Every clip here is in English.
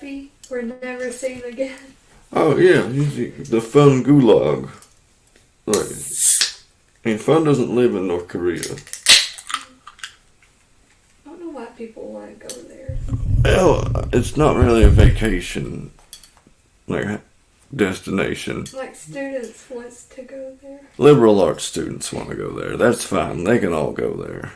happy we're never seen again. Oh yeah, the fun gulag. Like, fun doesn't live in North Korea. I don't know why people want to go there. Well, it's not really a vacation, like, destination. Like, students wants to go there. Liberal arts students want to go there. That's fine. They can all go there.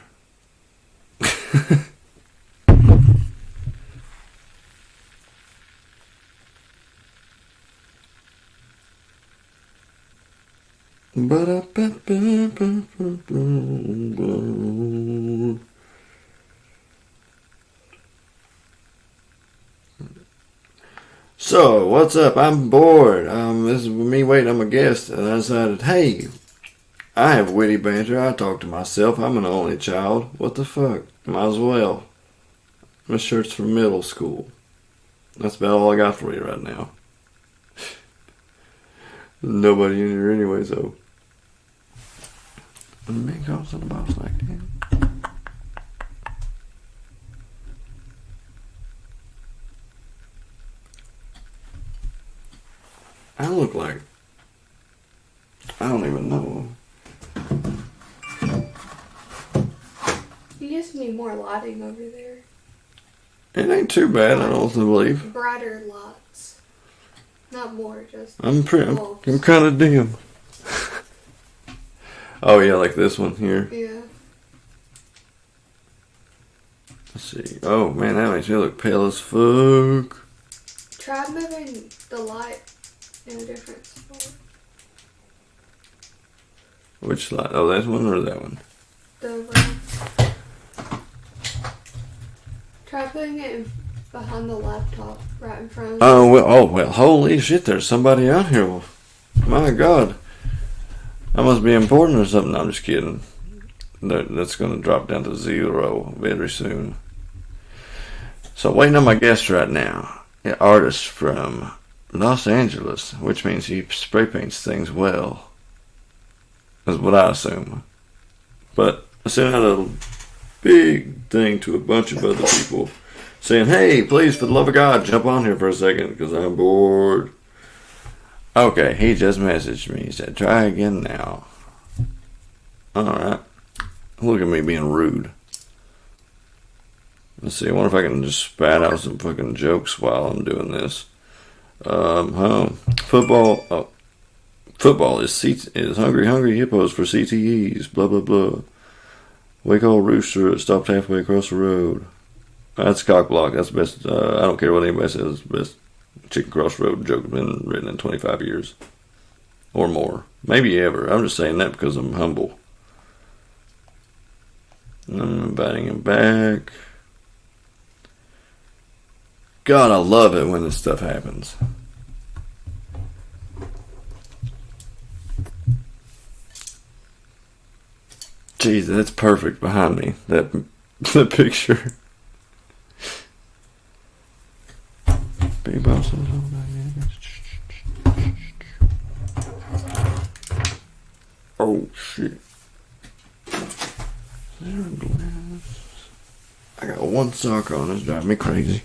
So, what's up? I'm bored. This is me waiting on my guest, and I decided, hey, I have witty banter. I talk to myself. I'm an only child. What the fuck? Might as well. My shirt's from middle school. That's about all I got for you right now. Nobody in here anyways, though. Man goes on the boss like that. I look like, I don't even know. You just need more lighting over there. It ain't too bad, I don't believe. Brighter lights. Not more, just I'm kind of dim. Oh yeah, like this one here. Yeah. Let's see. Oh man, that makes me look pale as fuck. Try moving the light in a different spot. Which light? Oh, that one or that one? The room. Try putting it behind the laptop, right in front of you. Oh well, holy shit, there's somebody out here. My God. That must be important or something. I'm just kidding. That's going to drop down to 0 very soon. So waiting on my guest right now. An artist from Los Angeles, which means he spray paints things well. That's what I assume. But I sent out a big thing to a bunch of other people saying, hey, please, for the love of God, jump on here for a second because I'm bored. Okay, he just messaged me. He said, try again now. Alright. Look at me being rude. Let's see, I wonder if I can just spat out some fucking jokes while I'm doing this. Football is hungry hippos for CTEs, blah blah blah. Wake old rooster stopped halfway across the road. That's cock block, that's the best, I don't care what anybody says, best chicken crossroad joke been written in 25 years or more, maybe ever. I'm just saying that because I'm humble. I'm inviting him back. God, I love it when this stuff happens. Jeez, that's perfect behind me, that the picture. Big boss. Oh shit. I got one sock on, it's driving me crazy.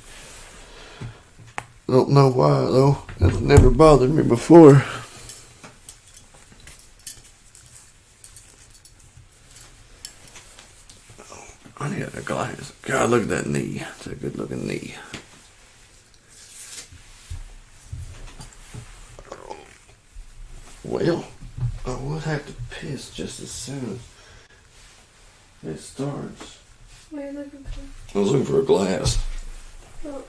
Don't know why though. That's never bothered me before. Oh, I need a glass. God, look at that knee. It's a good looking knee. Well, I will have to piss just as soon as it starts. What are you looking for? I was looking for a glass. Oh.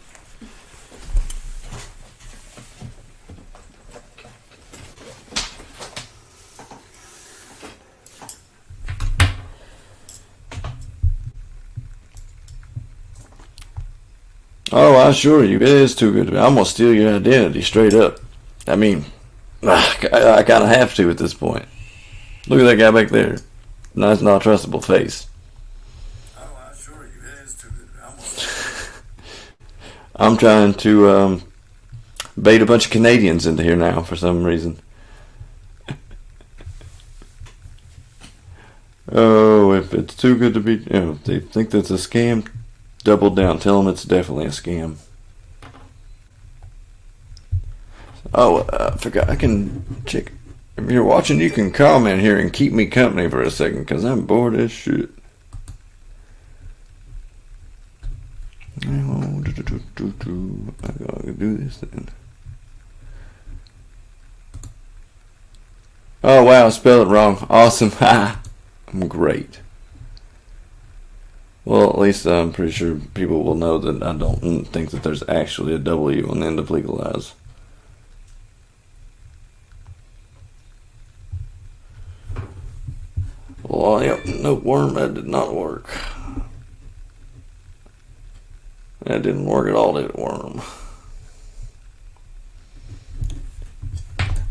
Oh, I assure you, it is too good to be. I'm going to steal your identity straight up. I mean, I kind of have to at this point. Look at that guy back there. That's not a trustable face. Oh, I assure you, it is too good. I'm trying to bait a bunch of Canadians into here now for some reason. Oh, if it's too good to be, if they think that's a scam, double down. Tell them it's definitely a scam. Oh, I forgot. I can check. If you're watching, you can comment here and keep me company for a second, because I'm bored as shit. I gotta do this then. Oh wow, I spelled it wrong. Awesome. I'm great. Well, at least I'm pretty sure people will know that I don't think that there's actually a W on the end of legalize. Well, yep, no, Wirm, that did not work. That didn't work at all, did it, Wirm?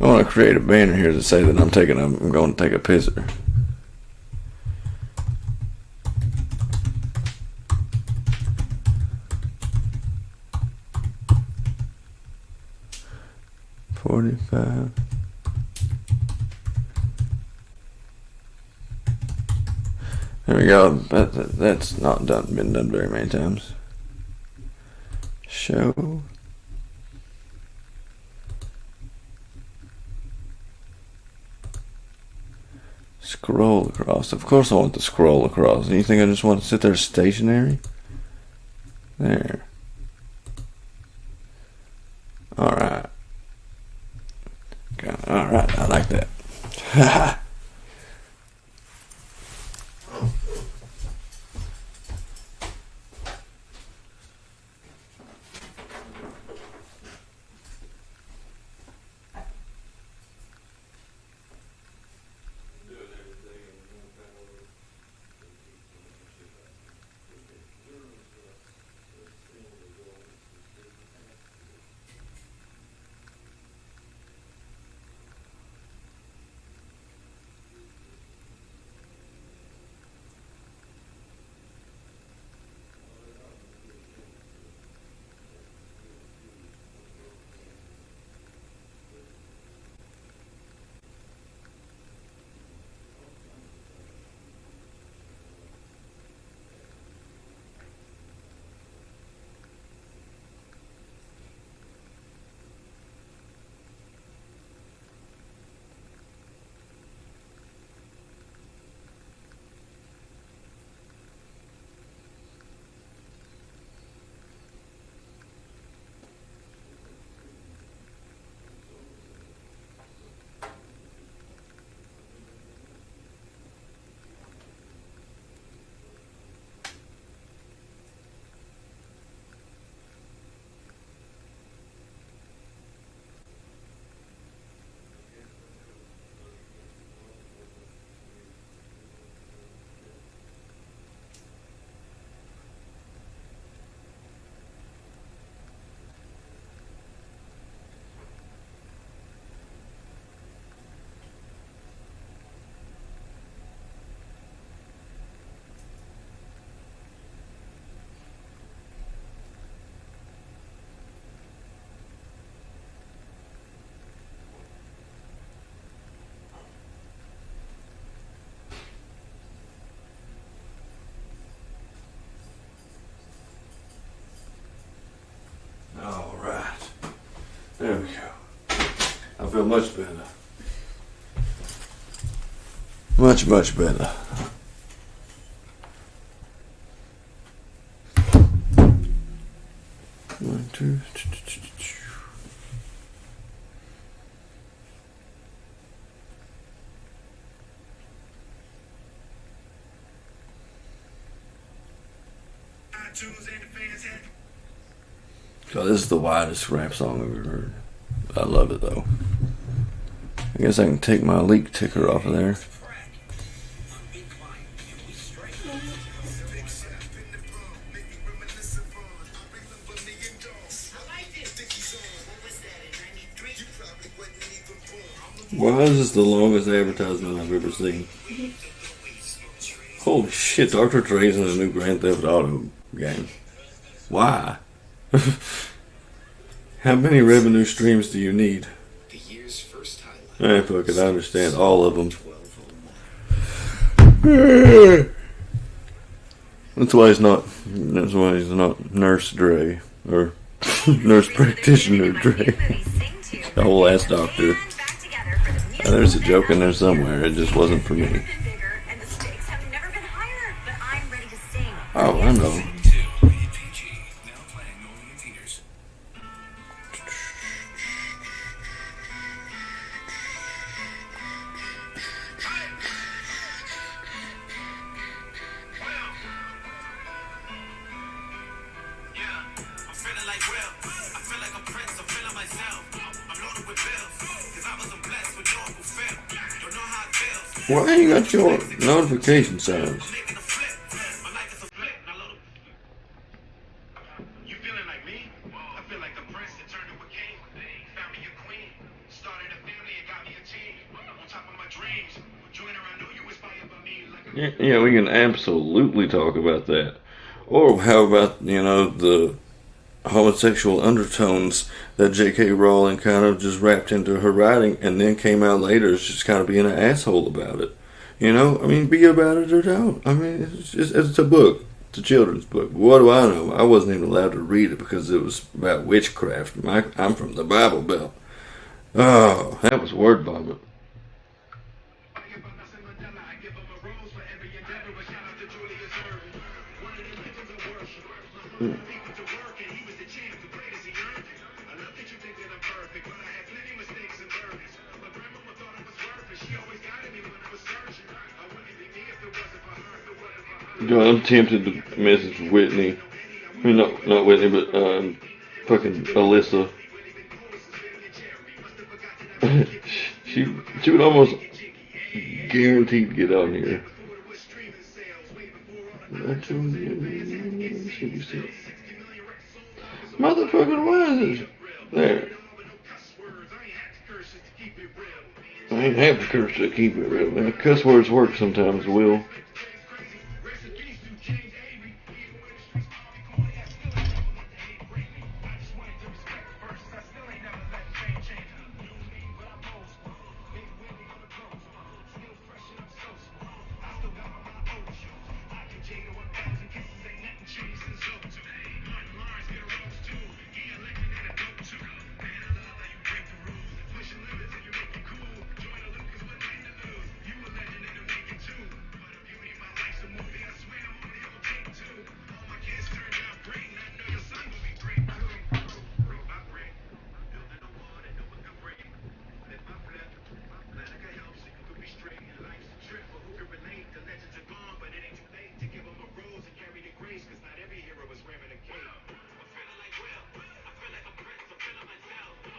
I want to create a banner here to say that I'm going to take a pisser. $45. There we go. That's not been done very many times. Show. Scroll across. Of course I want to scroll across. You think I just want to sit there stationary? There. Alright. Alright, I like that. There we go. I feel much better. Much, much better. One, two. So this is the widest rap song I've ever heard. I love it though. I guess I can take my leak ticker off of there. Why is this the longest advertisement I've ever seen? Holy shit, Dr. Dre's in a new Grand Theft Auto game. Why? How many revenue streams do you need? Fuck it, I understand all of them. That's why he's not Nurse Dre or Nurse Practitioner Dre. The whole ass doctor. There's a joke in there somewhere. It just wasn't for me. Oh, I know. Why you got your notification sounds? Yeah, we can absolutely talk about that. Or how about, the homosexual undertones that J.K. Rowling kind of just wrapped into her writing and then came out later as just kind of being an asshole about it. I mean, be about it or don't. I mean, it's a book. It's a children's book. What do I know? I wasn't even allowed to read it because it was about witchcraft. I'm from the Bible Belt. Oh, that was word vomit. I'm tempted to message Whitney. I mean, not Whitney, but fucking Alyssa. she would almost guarantee to get on here. Motherfucking, why is it? There. I ain't have to curse to keep it real, man. Cuss words work sometimes, Will.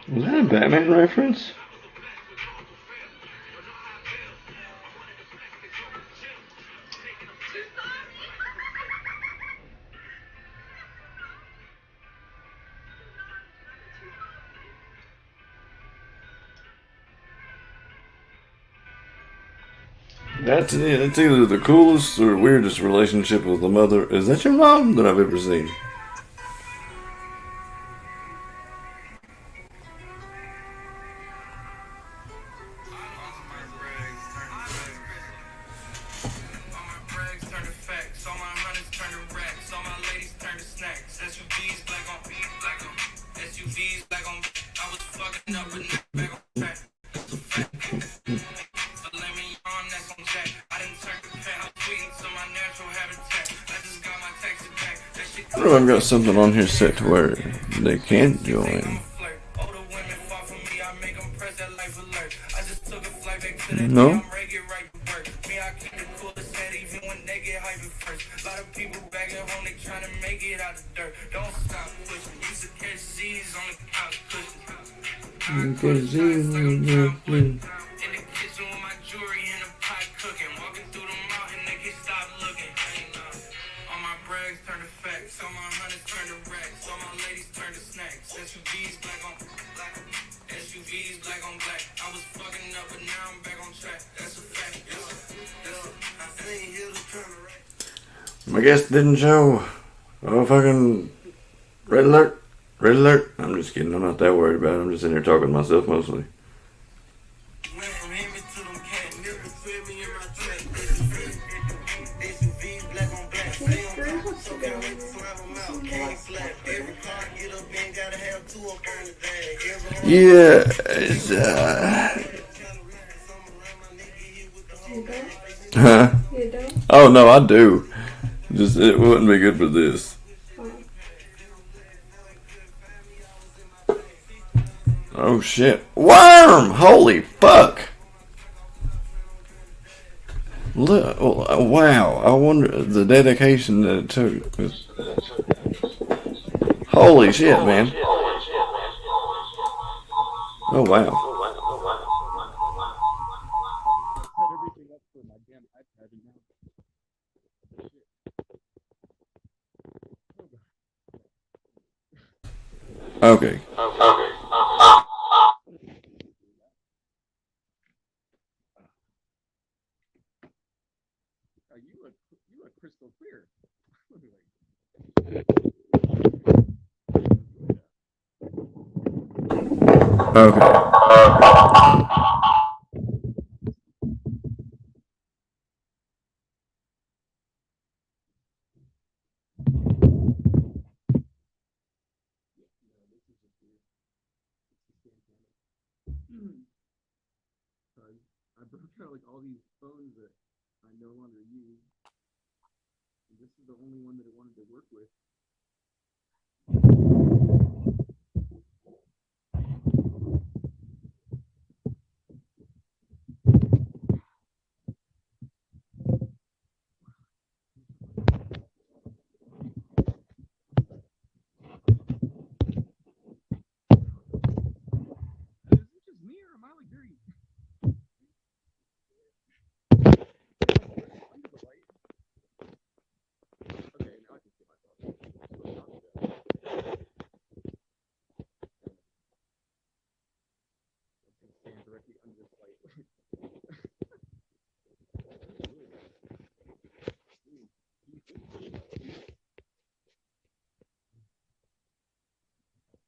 Was that a Batman reference? That's it. It's either the coolest or weirdest relationship with the mother. Is that your mom that I've ever seen? I've got something on here set to where they can't join. No? My guest didn't show. Oh, fucking red alert. Red alert. I'm just kidding. I'm not that worried about it. I'm just in here talking to myself mostly. Yeah, it's, You don't? huh? You don't? Oh no, I do. Just it wouldn't be good for this. Oh shit! Worm! Holy fuck! Look! Wow! I wonder the dedication that it took. Holy shit, man! Oh wow! Okay. You look crystal clear. Okay. I broke out like all these phones that I no longer use. And this is the only one that it wanted to work with. Is it just me or am I like very under the light? Okay, now I can see myself. Stand directly under this light.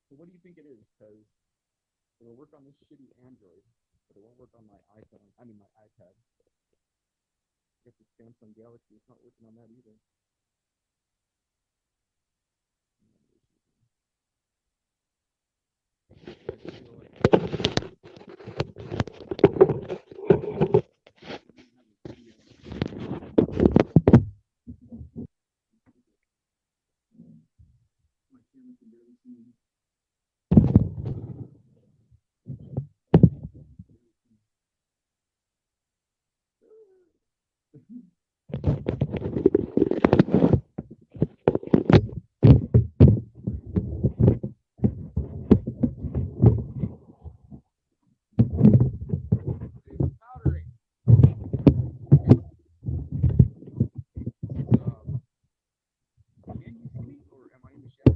So what do you think it is? Because it'll work on this shitty Android, but it won't work on my iPhone. I mean my iPad. I guess the Samsung Galaxy is not working on that either. My camera can barely see me. Powdering. Can you see me or am I in the shadow?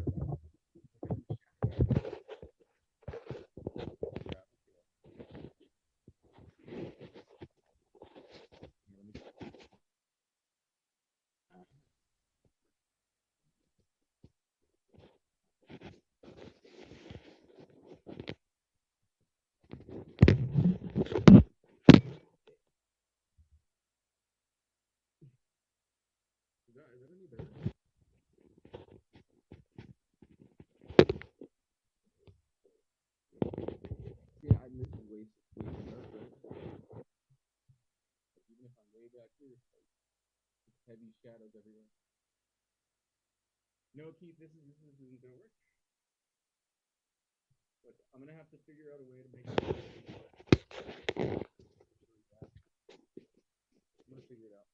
Is that any better? Yeah, I'm missing way dark, right? Even if I'm way back here, it's heavy shadows everywhere. No, Keith, this isn't gonna work. But I'm gonna have to figure out a way to make it. I'm gonna figure it out.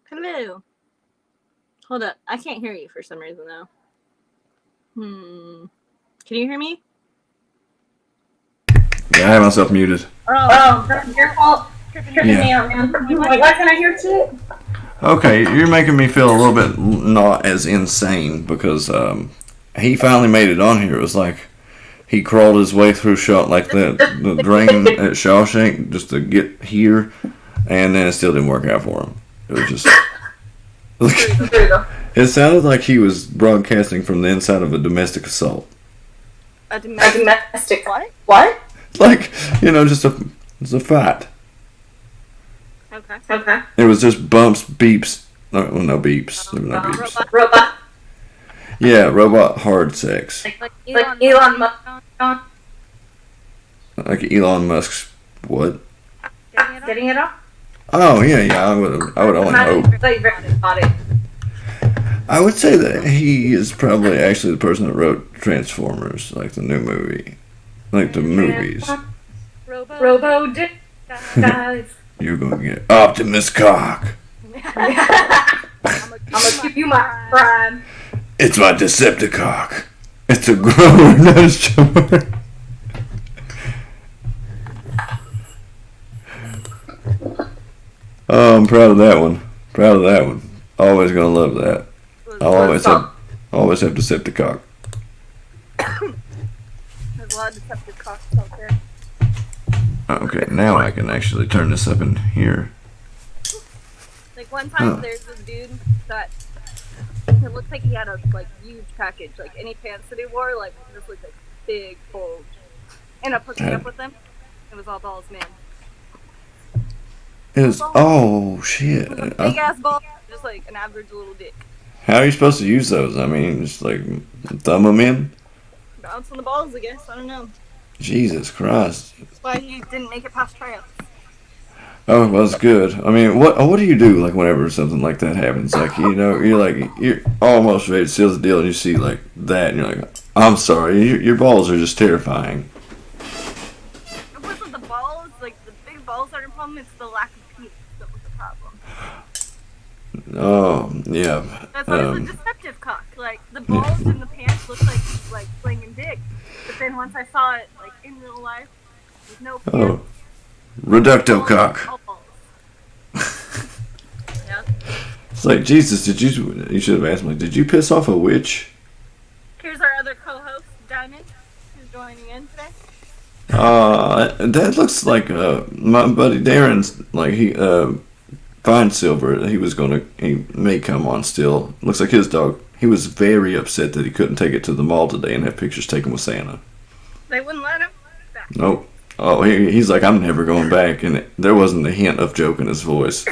Hello. Hold up. I can't hear you for some reason, though. Can you hear me? Yeah, I have myself muted. Oh, that's your fault. Tripping me out, man. Like, why can't I hear shit? Okay, you're making me feel a little bit not as insane because he finally made it on here. It was like he crawled his way through the drain at Shawshank just to get here, and then it still didn't work out for him. It was just. There you go. It sounded like he was broadcasting from the inside of a domestic assault. A domestic what? What? Like, just a fight. Okay. It was just bumps, beeps. No beeps. There were no beeps. Robot. Yeah, robot hard sex. Like Elon Musk. Like Elon Musk's what? Getting it off? Oh yeah. I would only hope. I would say that he is probably actually the person that wrote Transformers, like the new movie, like the movies. Robo guys. You're gonna get Optimus cock. I'm gonna give you my prime. It's my Decepticock. It's a grower, not a shower. Oh, I'm proud of that one. Always gonna love that. I'll always have Decepticock. There's a lot of deceptive cocks out there. Okay, now I can actually turn this up in here. Like one time, there's this dude that it looked like he had a huge package. Like any pants that he wore, this looked like big bulge. And I hooked me up with him. It was all balls, man. Shit. Big ass ball, just like an average little dick. How are you supposed to use those? I mean, just like thumb them in? Bounce on the balls, I guess. I don't know. Jesus Christ. That's why he didn't make it past tryouts. Oh, well, that's good. I mean, what do you do like whenever something like that happens? Like, you're almost ready to seal the deal, and you see like that, and you're like, I'm sorry, your balls are just terrifying. It wasn't the balls, the big balls aren't a problem. It's the lack of penis that was the problem. Oh, yeah. That's why it's a deceptive cock. Like the balls in the pants looked like he's slinging dick, but then once I saw it in real life, with no pants. Oh. Reducto cock. Yeah. It's like, Jesus, you should have asked me, did you piss off a witch? Here's our other co-host, Diamond, who's joining in today. That looks like my buddy Darren's, Fine Silver. He may come on still. Looks like his dog. He was very upset that he couldn't take it to the mall today and have pictures taken with Santa. They wouldn't let him? Nope. Oh, he's like, I'm never going back, and there wasn't a hint of joke in his voice,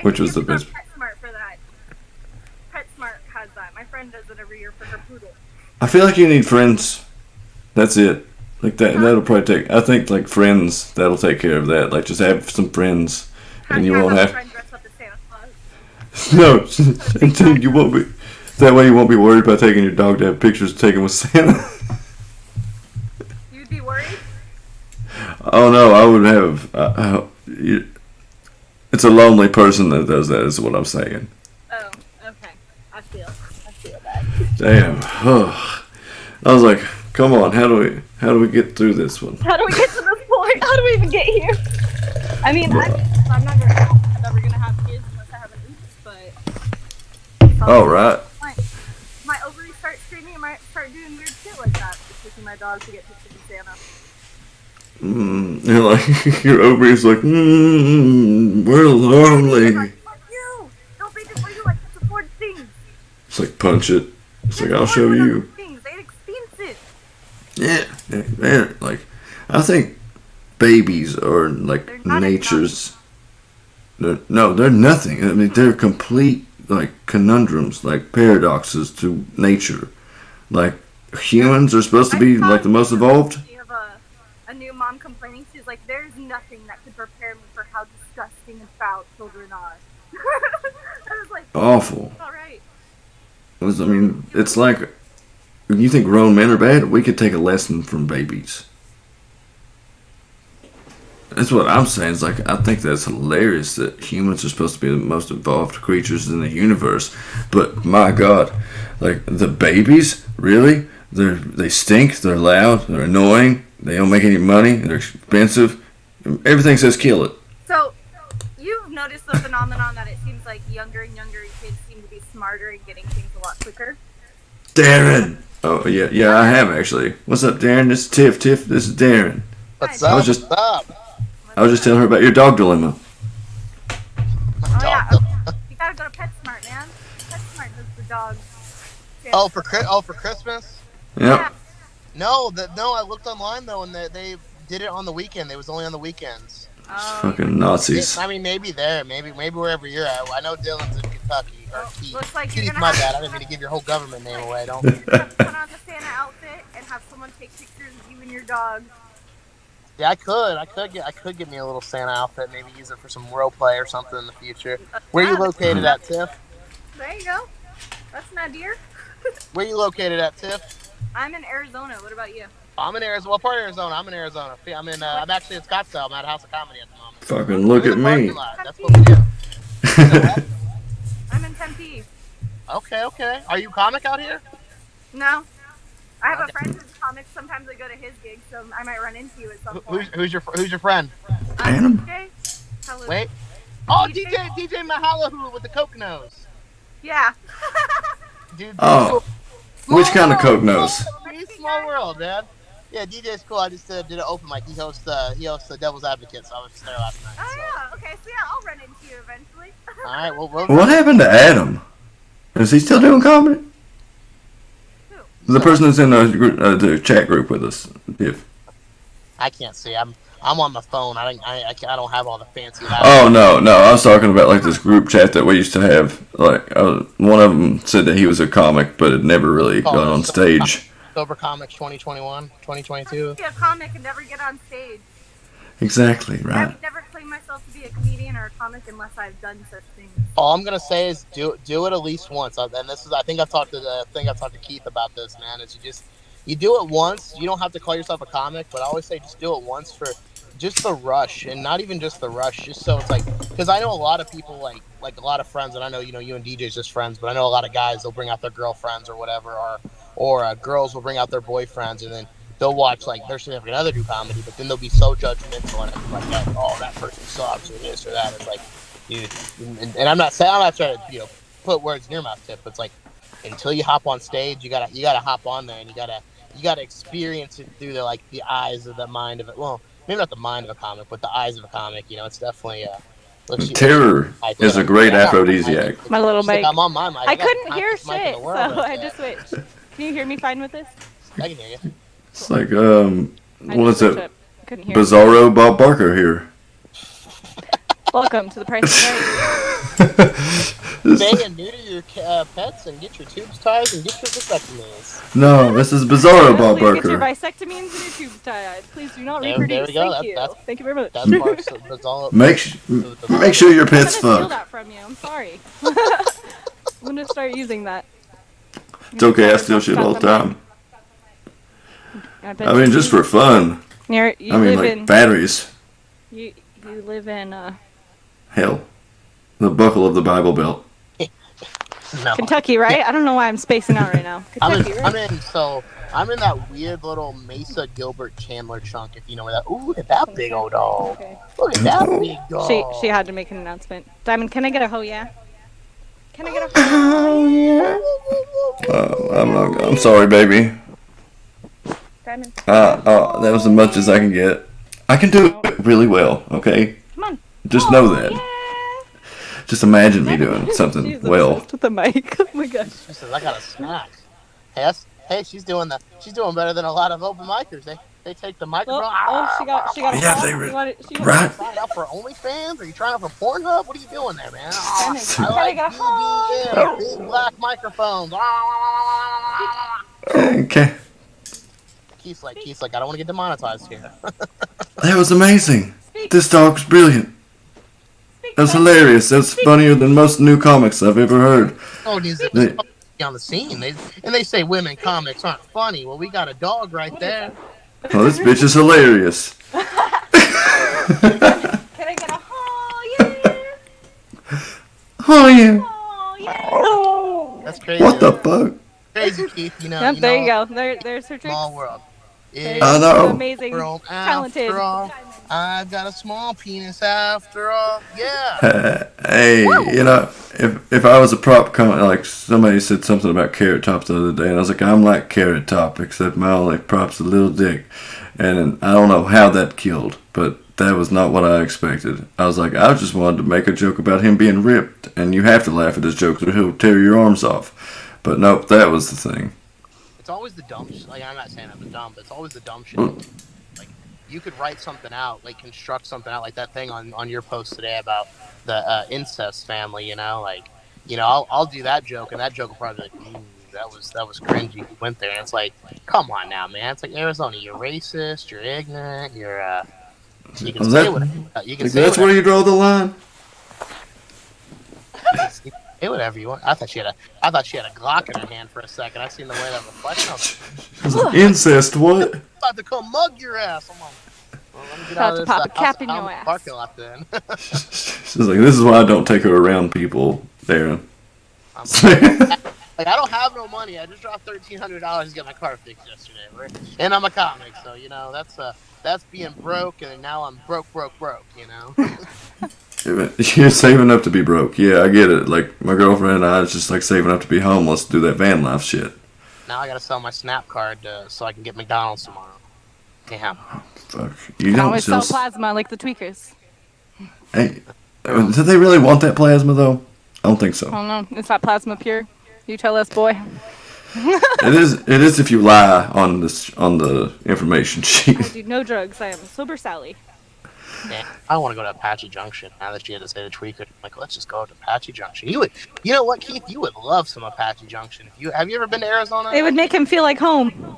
which was the best. PetSmart for that. PetSmart has that. My friend does it every year for her poodle. I feel like you need friends. That's it. Like that. That'll probably take. I think friends. That'll take care of that. Like just have some friends, and you won't have. Friend dress up as Santa Claus? No, you won't be. That way you won't be worried about taking your dog to have pictures taken with Santa. You'd be worried? Oh no, I would have. It's a lonely person that does that. Is what I'm saying. Oh, okay. I feel that. Damn. I was like, come on, how do we get through this one? How do we get to this point? How do we even get here? I mean, I'm never gonna have kids unless I have an oops, but. Oh right. My ovaries start screaming, I might start doing weird shit like that, just taking my dog to get pictures of Santa. You're like, your ovaries like, we're lonely. Fuck you! Don't think it's for you, like it's afford things. It's like, punch it. It's like, I'll show you. Things, they're expensive. Yeah, man. Like, I think babies are like nature's. They're nothing. I mean, they're complete conundrums, paradoxes to nature. Like humans are supposed to be the most evolved. You have a new mom complaining. She's like, "There's nothing that could prepare me for how disgusting and foul children are." I was like, awful. All right. It's like, you think grown men are bad? We could take a lesson from babies. That's what I'm saying. It's like, I think that's hilarious that humans are supposed to be the most evolved creatures in the universe. But my God, the babies, really? They stink, they're loud, they're annoying, they don't make any money, they're expensive. Everything says kill it. So, you've known noticed the phenomenon that it seems like younger and younger kids seem to be smarter and getting things a lot quicker? Darren. Oh yeah, I have actually. What's up, Darren? This is Tiff. This is Darren. What's I up? was just- What's up? I was just telling her about your dog dilemma. Oh yeah, you gotta go to PetSmart, man. PetSmart does the dog. Oh, for Christmas? Yep. No, I looked online though, and they did it on the weekend. It was only on the weekends. Oh, Fucking Nazis. I mean, maybe there, maybe wherever you're at. I know Dylan's in Kentucky. Or Keith. looks like you're Keith, gonna my have bad. I didn't mean to give your whole government name away. Don't. to put on the Santa outfit and have someone take pictures of you and your dog. Yeah, I could get me a little Santa outfit. Maybe use it for some role play or something in the future. Where you located at, Tiff? There you go. That's an idea. Where you located at, Tiff? I'm in Arizona. What about you? I'm in Arizona. What part of Arizona? I'm in Arizona. I'm actually in Scottsdale. I'm at House of Comedy at the moment. Fucking look In at the me. parking lot. That's what we do. I'm in Tempe. Okay. Are you a comic out here? No. I have a friend who's a comic. Sometimes I go to his gigs, so I might run into you at some point. Who's your friend? Phantom? DJ? Hello. Wait. Oh, DJ? DJ Mahalo with the Coke nose. Yeah. Dude. Oh, which kind of Coke nose? He's small world, man. Yeah, DJ's cool. I just did an open mic. He hosts the Devil's Advocate, so I was just there last night. Oh So. yeah. Okay. So yeah, I'll run into you eventually. All right. Well, What happened to Adam? Is he still doing comedy? The person that's in the chat group with us, Tiff. I can't see. I'm on my phone. I don't have all the fancy. Oh no, I was talking about like this group chat that we used to have. Like one of them said that he was a comic, but had never really gone on stage. Sober Comics 2021, 2022. Be a comic and never get on stage. Exactly I right. would never claim myself to be a comedian or a comic unless I've done such things. All I'm gonna say is do it at least once. And this is I think I've talked to Keith about this, man. Is you do it once. You don't have to call yourself a comic, but I always say just do it once for just the rush, and not even just the rush. Just so it's like, because I know a lot of people like a lot of friends, and I know you and DJ's just friends, but I know a lot of guys, they'll bring out their girlfriends or whatever, or girls will bring out their boyfriends, and then they'll watch like their significant other do comedy, but then they'll be so judgmental and it's like that. Oh, that person sucks or this or that. It's like, dude, and I'm not trying to put words in your mouth, Tip. But it's like until you hop on stage, you gotta hop on there and you gotta experience it through the eyes of the mind of it. Well, maybe not the mind of a comic, but the eyes of a comic. It's definitely. Terror is a great aphrodisiac. My little She's like, mic. I'm on my mic. I got couldn't the hear tightest mic in shit, the so world right I there. just switched. Can you hear me fine with this? I can hear you. It's like I what is just switched it? up. Couldn't hear. Bizarro Bob Barker here. Welcome to the Price is Right. Stay and neuter your pets and get your tubes tied and get your vasectomies. No, this is Bizarro Bob Please get your Barker. vasectomies and your tubes tied. Please do not There reproduce. we go. Thank you. That's- Thank you very much. That's Mark's. That's all. Make sure your I'm pets gonna steal fuck. that from you. I'm sorry. I'm gonna start using that. It's okay, I steal shit all the time. bet I mean, just for fun. you I mean, live like in batteries. you live in Hell, the buckle of the Bible Belt. No. Kentucky, right? I don't know why I'm spacing out right now. Kentucky, right? I'm in that weird little Mesa Gilbert Chandler chunk, if you know where that. Ooh, look at that big old dog. Okay. Look at that big dog. She had to make an announcement. Diamond, can I get a ho yeah? Can I get a ho yeah? I'm sorry, baby. Diamond, That was as much as I can get. I can do it really well, okay? come on. Just Oh, know that. Yeah. Just imagine me doing something She's well. obsessed with the mic. Oh my gosh. She says, I got a snack. Hey, she's doing better than a lot of open micers. They take the microphone. She got Yeah, a they call. re- She wanted- Right. Trying out for OnlyFans? Are you trying out for Pornhub? What are you doing there, man? Diamond, I can I like get a ho? BBM, big black microphones. Okay. Keith's like, I don't want to get demonetized here. That was amazing. This dog's brilliant. That was hilarious. That's funnier than most new comics I've ever heard. Oh, needs to be on the scene. They say women comics aren't funny. Well, we got a dog right there. Oh, this bitch is hilarious. Can I get a ho yeah? Oh, yeah. Oh yeah. That's crazy. What the fuck? Crazy, Keith. Yep, there you go. There's her tricks. Small world. I know. Amazing, talented. After all, I've got a small penis after all. Yeah. Hey, you know, if I was a prop like somebody said something about Carrot Top the other day, and I was like, I'm like Carrot Top, except my only prop's a little dick. And I don't know how that killed, but that was not what I expected. I was like, I just wanted to make a joke about him being ripped, and you have to laugh at his jokes or he'll tear your arms off. But nope, that was the thing. It's always the dumb shit. Like, I'm not saying I'm dumb, but it's always the dumb shit. Like, you could write something out, like, construct something out, like that thing on your post today about the incest family, you know? Like, you know, I'll do that joke, and that joke will probably be like, that was cringy. You went there, and it's like, come on now, man. It's like Arizona. You're racist. You're ignorant. You're you can say whatever. You can say that's where you draw the line. Say whatever you want. I thought she had a Glock in her hand for a second. I seen the way that reflection. Incest, what? I'm about to come mug your ass. I'm like, well, let me get About out of to this. pop a cap in your ass. Parking lot then. She's like, this is why I don't take her around people, Darren. Like, I don't have no money. I just dropped $1,300 to get my car fixed yesterday, and I'm a comic, so you know that's being broke, and now I'm broke, you know. You're saving up to be broke. Yeah, I get it. Like, my girlfriend and I is just like saving up to be homeless to do that van life shit. Now I gotta sell my Snap card so I can get McDonald's tomorrow. Damn. Fuck. You Can don't always sell plasma like the tweakers. Hey, do they really want that plasma though? I don't think so. I don't know. Is that plasma pure? You tell us, boy. It is if you lie on the information sheet. I do no drugs. I am sober Sally. Yeah, I want to go to Apache Junction now that you had to say the tweaker. I'm like, let's just go to Apache Junction. You know what, Keith? You would love some Apache Junction. Have you ever been to Arizona? It would make him feel like home.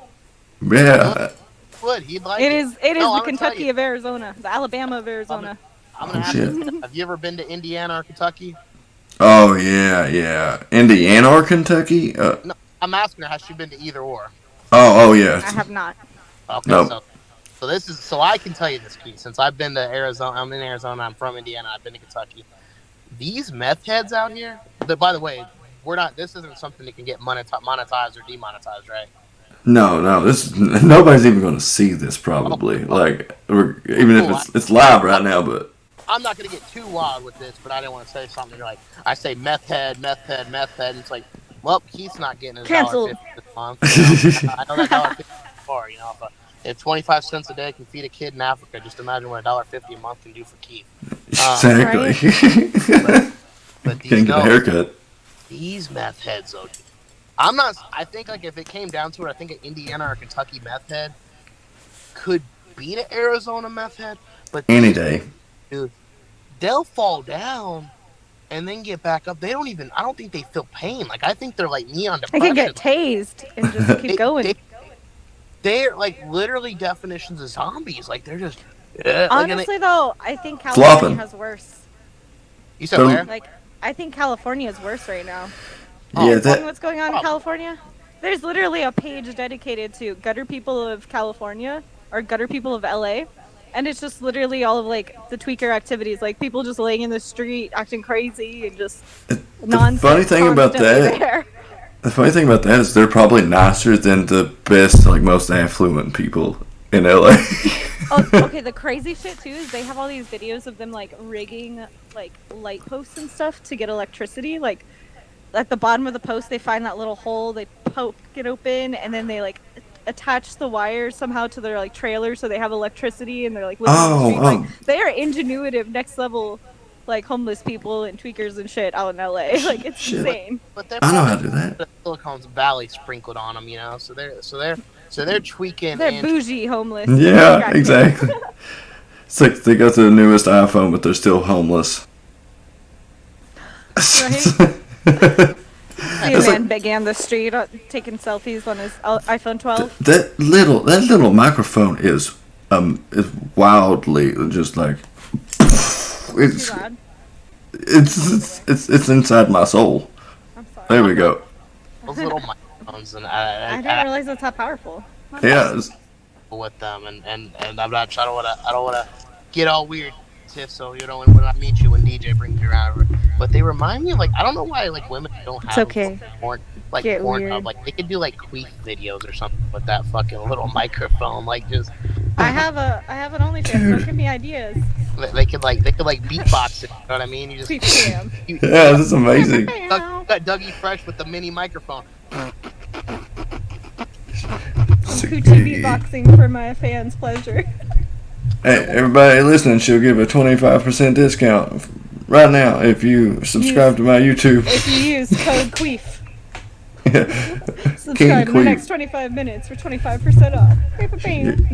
Yeah. Would he'd like it? Is the I'm Kentucky of Arizona, the Alabama of Arizona. I'm gonna ask you, have you ever been to Indiana or Kentucky? Oh yeah. Indiana or Kentucky? No, I'm asking her, has she been to either or? Oh yeah. I have not. Okay, nope. So I can tell you this, Keith, since I've been to Arizona. I'm in Arizona. I'm from Indiana. I've been to Kentucky. These meth heads out here. By the way, this isn't something that can get monetized or demonetized, right? No. Nobody's even going to see this probably. Like, even if it's live right now, but. I'm not going to get too wild with this, but I didn't want to say something like, I say meth head. And it's like, well, Keith's not getting his $1.50 this month. You know? I know that $1.50 for, you know, if 25 cents a day can feed a kid in Africa, just imagine what $1.50 a month can do for Keith. Exactly. Right? But Can't get a haircut. These meth heads, though. I think, like, if it came down to it, I think an Indiana or Kentucky meth head could beat an Arizona meth head. But any day. Dude, they'll fall down and then get back up. I don't think they feel pain. Like, I think they're like me on depression. They can get tased and just keep going. They're like literally definitions of zombies. Like, they're just. Honestly, though, I think California has worse. You said where? Like, I think California is worse right now. Yeah, What's going on in California? There's literally a page dedicated to gutter people of California or gutter people of LA. And it's just literally all of, like, the tweaker activities. Like, people just laying in the street, acting crazy, and just nonsense. The funny thing about that is they're probably nicer than the best, like, most affluent people in LA. Okay, the crazy shit, too, is they have all these videos of them, like, rigging, like, light posts and stuff to get electricity. Like, at the bottom of the post, they find that little hole, they poke it open, and then they, like, attach the wires somehow to their, like, trailer so they have electricity and they're, like, living on the street. Like, they are ingenuitive, next level, like, homeless people and tweakers and shit out in LA. Like, it's insane. But I know how to do that. Silicon Valley sprinkled on them, you know. So they're tweaking. They're bougie homeless. Yeah, exactly. It's like they got the newest iPhone, but they're still homeless. Right? See a man began the street taking selfies on his iPhone 12. That little microphone is wildly just like it's inside my soul. I'm sorry. There we go. Those little microphones, and I didn't realize that's how powerful. Yeah. With them, and I'm not. I don't want to get all weird, Tiff. So you know when I meet you, when DJ brings you around, but they remind me of, like, I don't know why, like, women don't have it's okay. porn, like get porn weird. like they could do like queef videos or something. with that fucking little microphone. Like, just I have an OnlyFans. Don't give me ideas. they could beatbox it. You know what I mean? You just Please jam. you Yeah, this is amazing. got Dougie Fresh with the mini microphone. Coochie beatboxing for my fans' pleasure. Hey, everybody listening, she'll give a 25% discount right now if you subscribe to my YouTube. If you use code QUEEF. Subscribe in the Queef. next 25 minutes for 25% off. I'm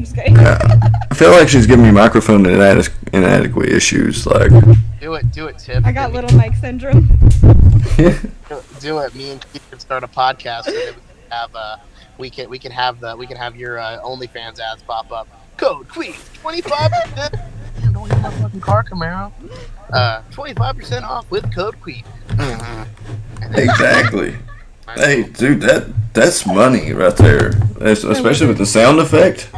just kidding. I feel like she's giving me microphone inadequate issues. Like, Do it, Tip. I got little Mike syndrome. Do it. Me and Keith can start a podcast, and then we can have your OnlyFans ads pop up. Code QUEEF 25%. Don't get my fucking car, Camaro. 25% off with code QUEEF. exactly. Hey, dude, that's money right there. Especially with the sound effect.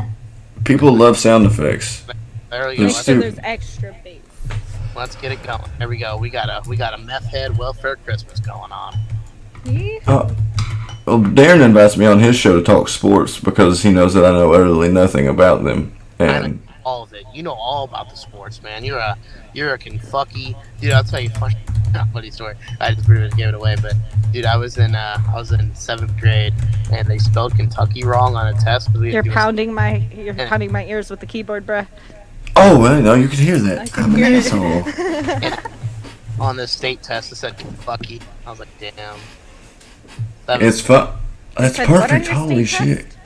People love sound effects. There we go. Make sure there's extra bass. Let's get it going. There we go. We got a meth head welfare Christmas going on. Well, Darren invites me on his show to talk sports because he knows that I know utterly nothing about them. I know And all of it. You know all about the sports, man. You're a Kentucky dude. I'll tell you a funny story. I just pretty much gave it away, but dude, I was in 7th grade and they spelled Kentucky wrong on a test. You're pounding my ears with the keyboard, bruh. oh, well, no, you can hear that. I can I'm an hear it. asshole. On the state test, it said Kentucky. I was like, damn. It's fun. That's Said what on perfect. your Holy state shit. test?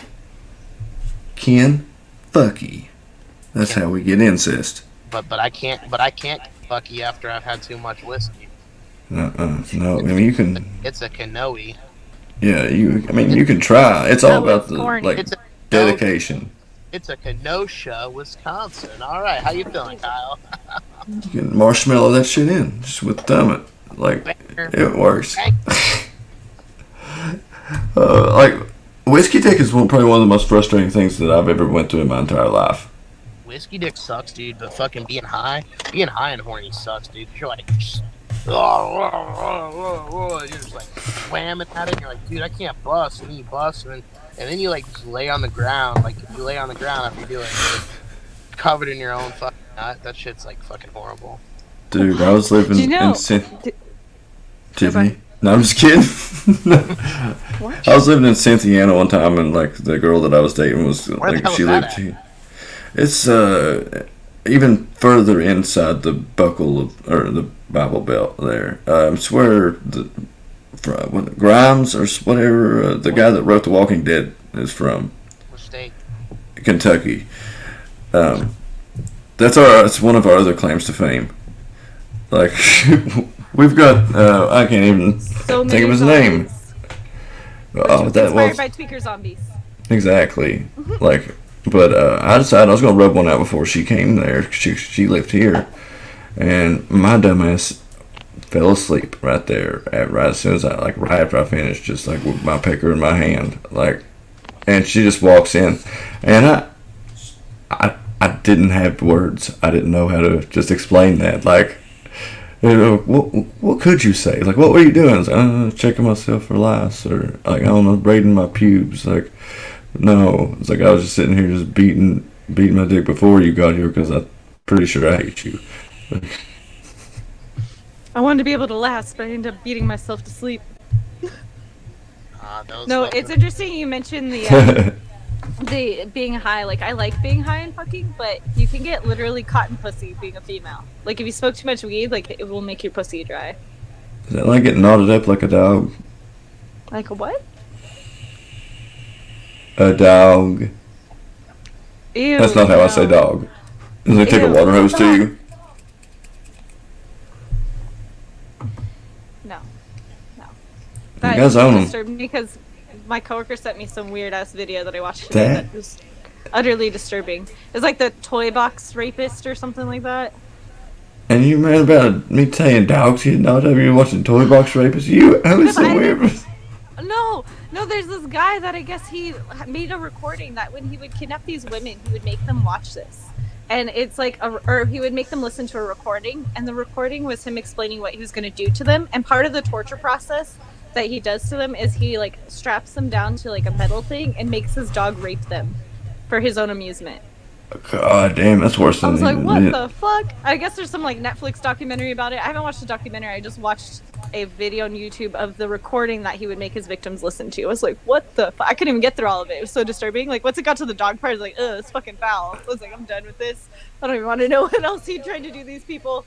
Kentucky. That's how we get incest. But I can't Kentucky after I've had too much whiskey. No, I mean you can. It's a canoe. Yeah, you can try. It's all No, about it's the corny. like It's a dedication. It's a Kenosha, Wisconsin. All right, how you feeling, Kyle? You can marshmallow that shit in just with thumb it. Like it works. Like whiskey dick is probably one of the most frustrating things that I've ever went through in my entire life. Whiskey dick sucks, dude. But fucking being high and horny sucks, dude. You're like, you're just like whamming at it. And you're like, dude, I can't bust. And then you bust, and then you like just lay on the ground. Like if you lay on the ground after you do it, you're covered in your own fucking nut. That shit's like fucking horrible. Dude, I was living Do you know- in Tiffany. No, I'm just kidding. I was living in Cynthiana one time, and like the girl that I was dating was Where the like hell she is that lived here. It's even further inside the buckle or the Bible Belt there. I swear Grimes or whatever the guy that wrote The Walking Dead is from. Which state? Kentucky. That's one of our other claims to fame. Like we've got I can't even So think of his many name. songs. Oh, that Inspired was by Tweaker Zombies. exactly like. But I decided I was gonna rub one out before she came there. She lived here, and my dumbass fell asleep right there right as soon as right after I finished, just like with my picker in my hand, like, and she just walks in, and I didn't have words. I didn't know how to just explain that. Like, you know, what could you say? Like, what were you doing? I was like, checking myself for lice, or like, I don't know, braiding my pubes. Like, no, it's like I was just sitting here just beating my dick before you got here because I'm pretty sure I hate you. I wanted to be able to last, but I ended up beating myself to sleep. No, it's interesting you mentioned the being high. Like, I like being high and fucking, but you can get literally cotton pussy being a female. Like, if you smoke too much weed, like, it will make your pussy dry. Is that like getting knotted up like a dog? Like a what? A dog. Ew. That's not how I say dog. Does they take a Ew, water hose to stop. you? No. You That guys own 'em. disturbed me because my coworker sent me some weird ass video that I watched That- that was utterly disturbing. It's like the toy box rapist or something like that. And you mad about me saying dogs getting knotted up? You're watching Toy Box Rapists? Who's so weird? No, there's this guy that I guess he made a recording that when he would kidnap these women, he would make them watch this. And it's like, or he would make them listen to a recording, and the recording was him explaining what he was going to do to them. And part of the torture process that he does to them is he like straps them down to like a metal thing and makes his dog rape them for his own amusement. God damn, that's worse I than was like, even what it. the fuck? I guess there's some like Netflix documentary about it. I haven't watched the documentary. I just watched a video on YouTube of the recording that he would make his victims listen to. I was like, what the fuck? I couldn't even get through all of it. It was so disturbing. Like, once it got to the dog part, I was like, ugh, it's fucking foul. I was like, I'm done with this. I don't even want to know what else he tried to do to these people.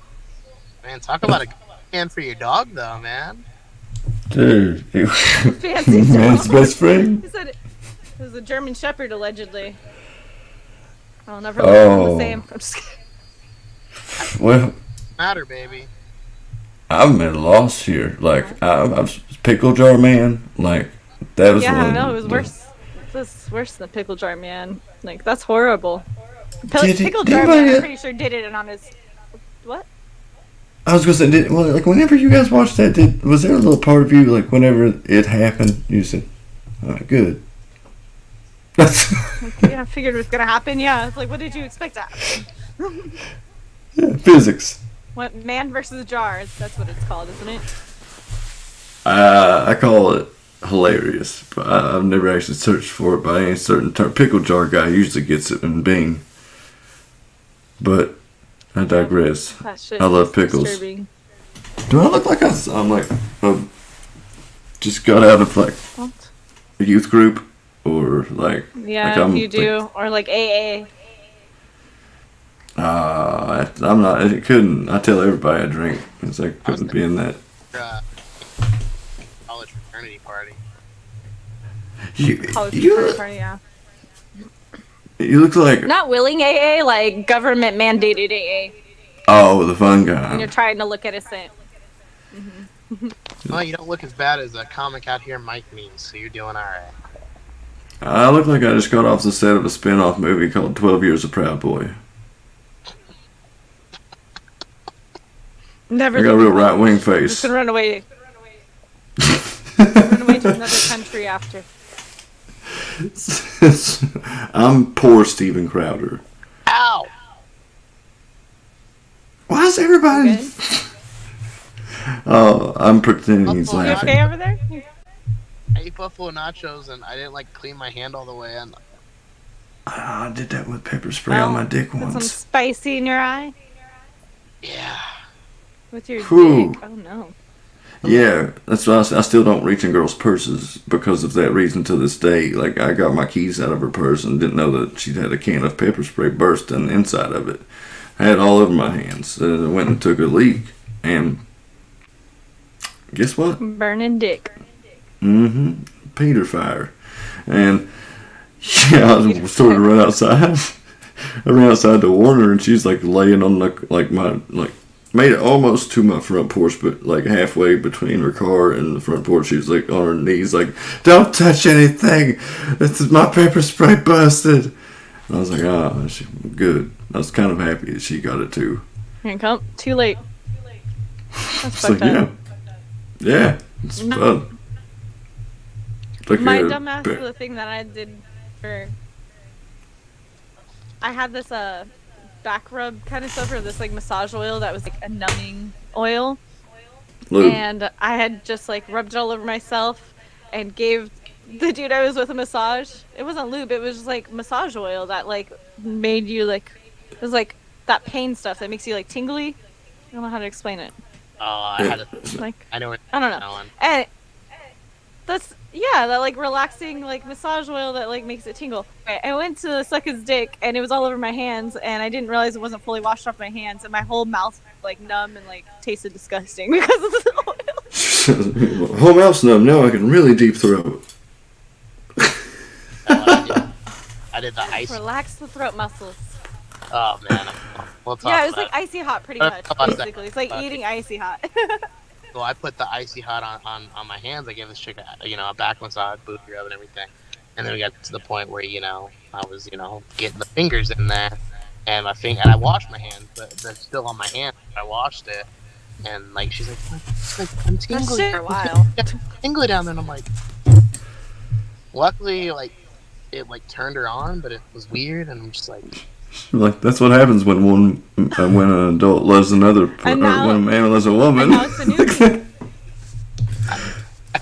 Man, talk about a hand for your dog, though, man. Dude, Fancy man's dog. best friend. He said it was a German Shepherd, allegedly. I'll never let him the same. I'm just kidding. Well, Matter, baby. I'm at a loss here. Like, I'm pickle jar man. Like, that was Yeah, one. I know, it was worse. This is worse than Pickle Jar Man. Like, that's horrible. Did Pickle did Jar anybody- Man, I'm pretty sure, did it on his... What? I was gonna say, like, whenever you guys watched that, was there a little part of you, like, whenever it happened, you said, "Oh, good." Yeah, I figured it was gonna happen, yeah. It's like, what did you expect to happen? Yeah, physics. What, Man versus Jar, that's what it's called, isn't it? I call it hilarious, but I've never actually searched for it by any certain term. Pickle jar guy usually gets it in Bing, but I digress. That shit I love is pickles. disturbing. Do I look like I'm like just got out of like What? a youth group or like Yeah, I'm, you do. Or like AA. I'm not. It couldn't. I tell everybody I drink. It's like couldn't be in that. College fraternity party. College You party, yeah. look like Not willing AA, like government mandated AA. the fun When guy. you're trying to look at a cent. Well, you don't look as bad as a comic out here, Mike means, so you're doing alright. I look like I just got off the set of a spin-off movie called 12 Years of Proud Boy. Never. I got a real right-wing Just face. gonna run away. Run away to another country after. I'm poor Steven Crowder. Ow! Why is everybody? Good? Oh, I'm pretending he's Oh, You laughing. okay over there? I ate buffalo nachos and I didn't like clean my hand all the way, and I did that with pepper spray on my dick Put some once. spicy in your eye yeah. with your Whew. dick. Oh no. Yeah, that's why I still don't reach in girls' purses because of that reason to this day. Like, I got my keys out of her purse and didn't know that she'd had a can of pepper spray burst on the inside of it. I had it all over my hands. I went and took a leak, and guess what? Burning dick. Mm-hmm. Peter fire. And yeah, I sort of ran outside. I ran outside to warn her, and she's like laying on made it almost to my front porch, but like halfway between her car and the front porch, she was like on her knees, like, "Don't touch anything. This is my pepper spray busted." And I was like, "Ah, good." I was kind of happy that she got it too. Here you come. Too late. That's It's like, fucked up. yeah, it's fun. Like My a dumbass, ba- the thing that I did for... I had this back rub kind of stuff, or this like massage oil that was like a numbing oil. lube. And I had just like rubbed it all over myself and gave the dude I was with a massage. It wasn't lube, it was just like massage oil that like made you like, it was like that pain stuff that makes you like tingly. I don't know how to explain it. Oh, I had a. Like, I know. I don't know. That one. And that's, yeah, that like relaxing like massage oil that like makes it tingle. I went to suck his dick and it was all over my hands, and I didn't realize it wasn't fully washed off my hands, and my whole mouth like numb and like tasted disgusting because of the oil. Whole mouth's numb. Now I can really deep throat. I did the ice. Relax the throat muscles. Oh man. We'll talk Yeah, it was about like icy hot pretty Let's much, talk about that. basically. It's like eating icy hot. So I put the icy hot on my hands. I gave this chick a back massage, booty rub, and everything. And then we got to the point where I was getting the fingers in there, and and I washed my hands, but they're still on my hand. I washed it, and like she's like I'm tingly shit for a while. tingly down there. And I'm like, luckily it turned her on, but it was weird, and I'm just like. Like, that's what happens when when an adult loves another, or And now- when a man loves a woman. And now it's a new thing.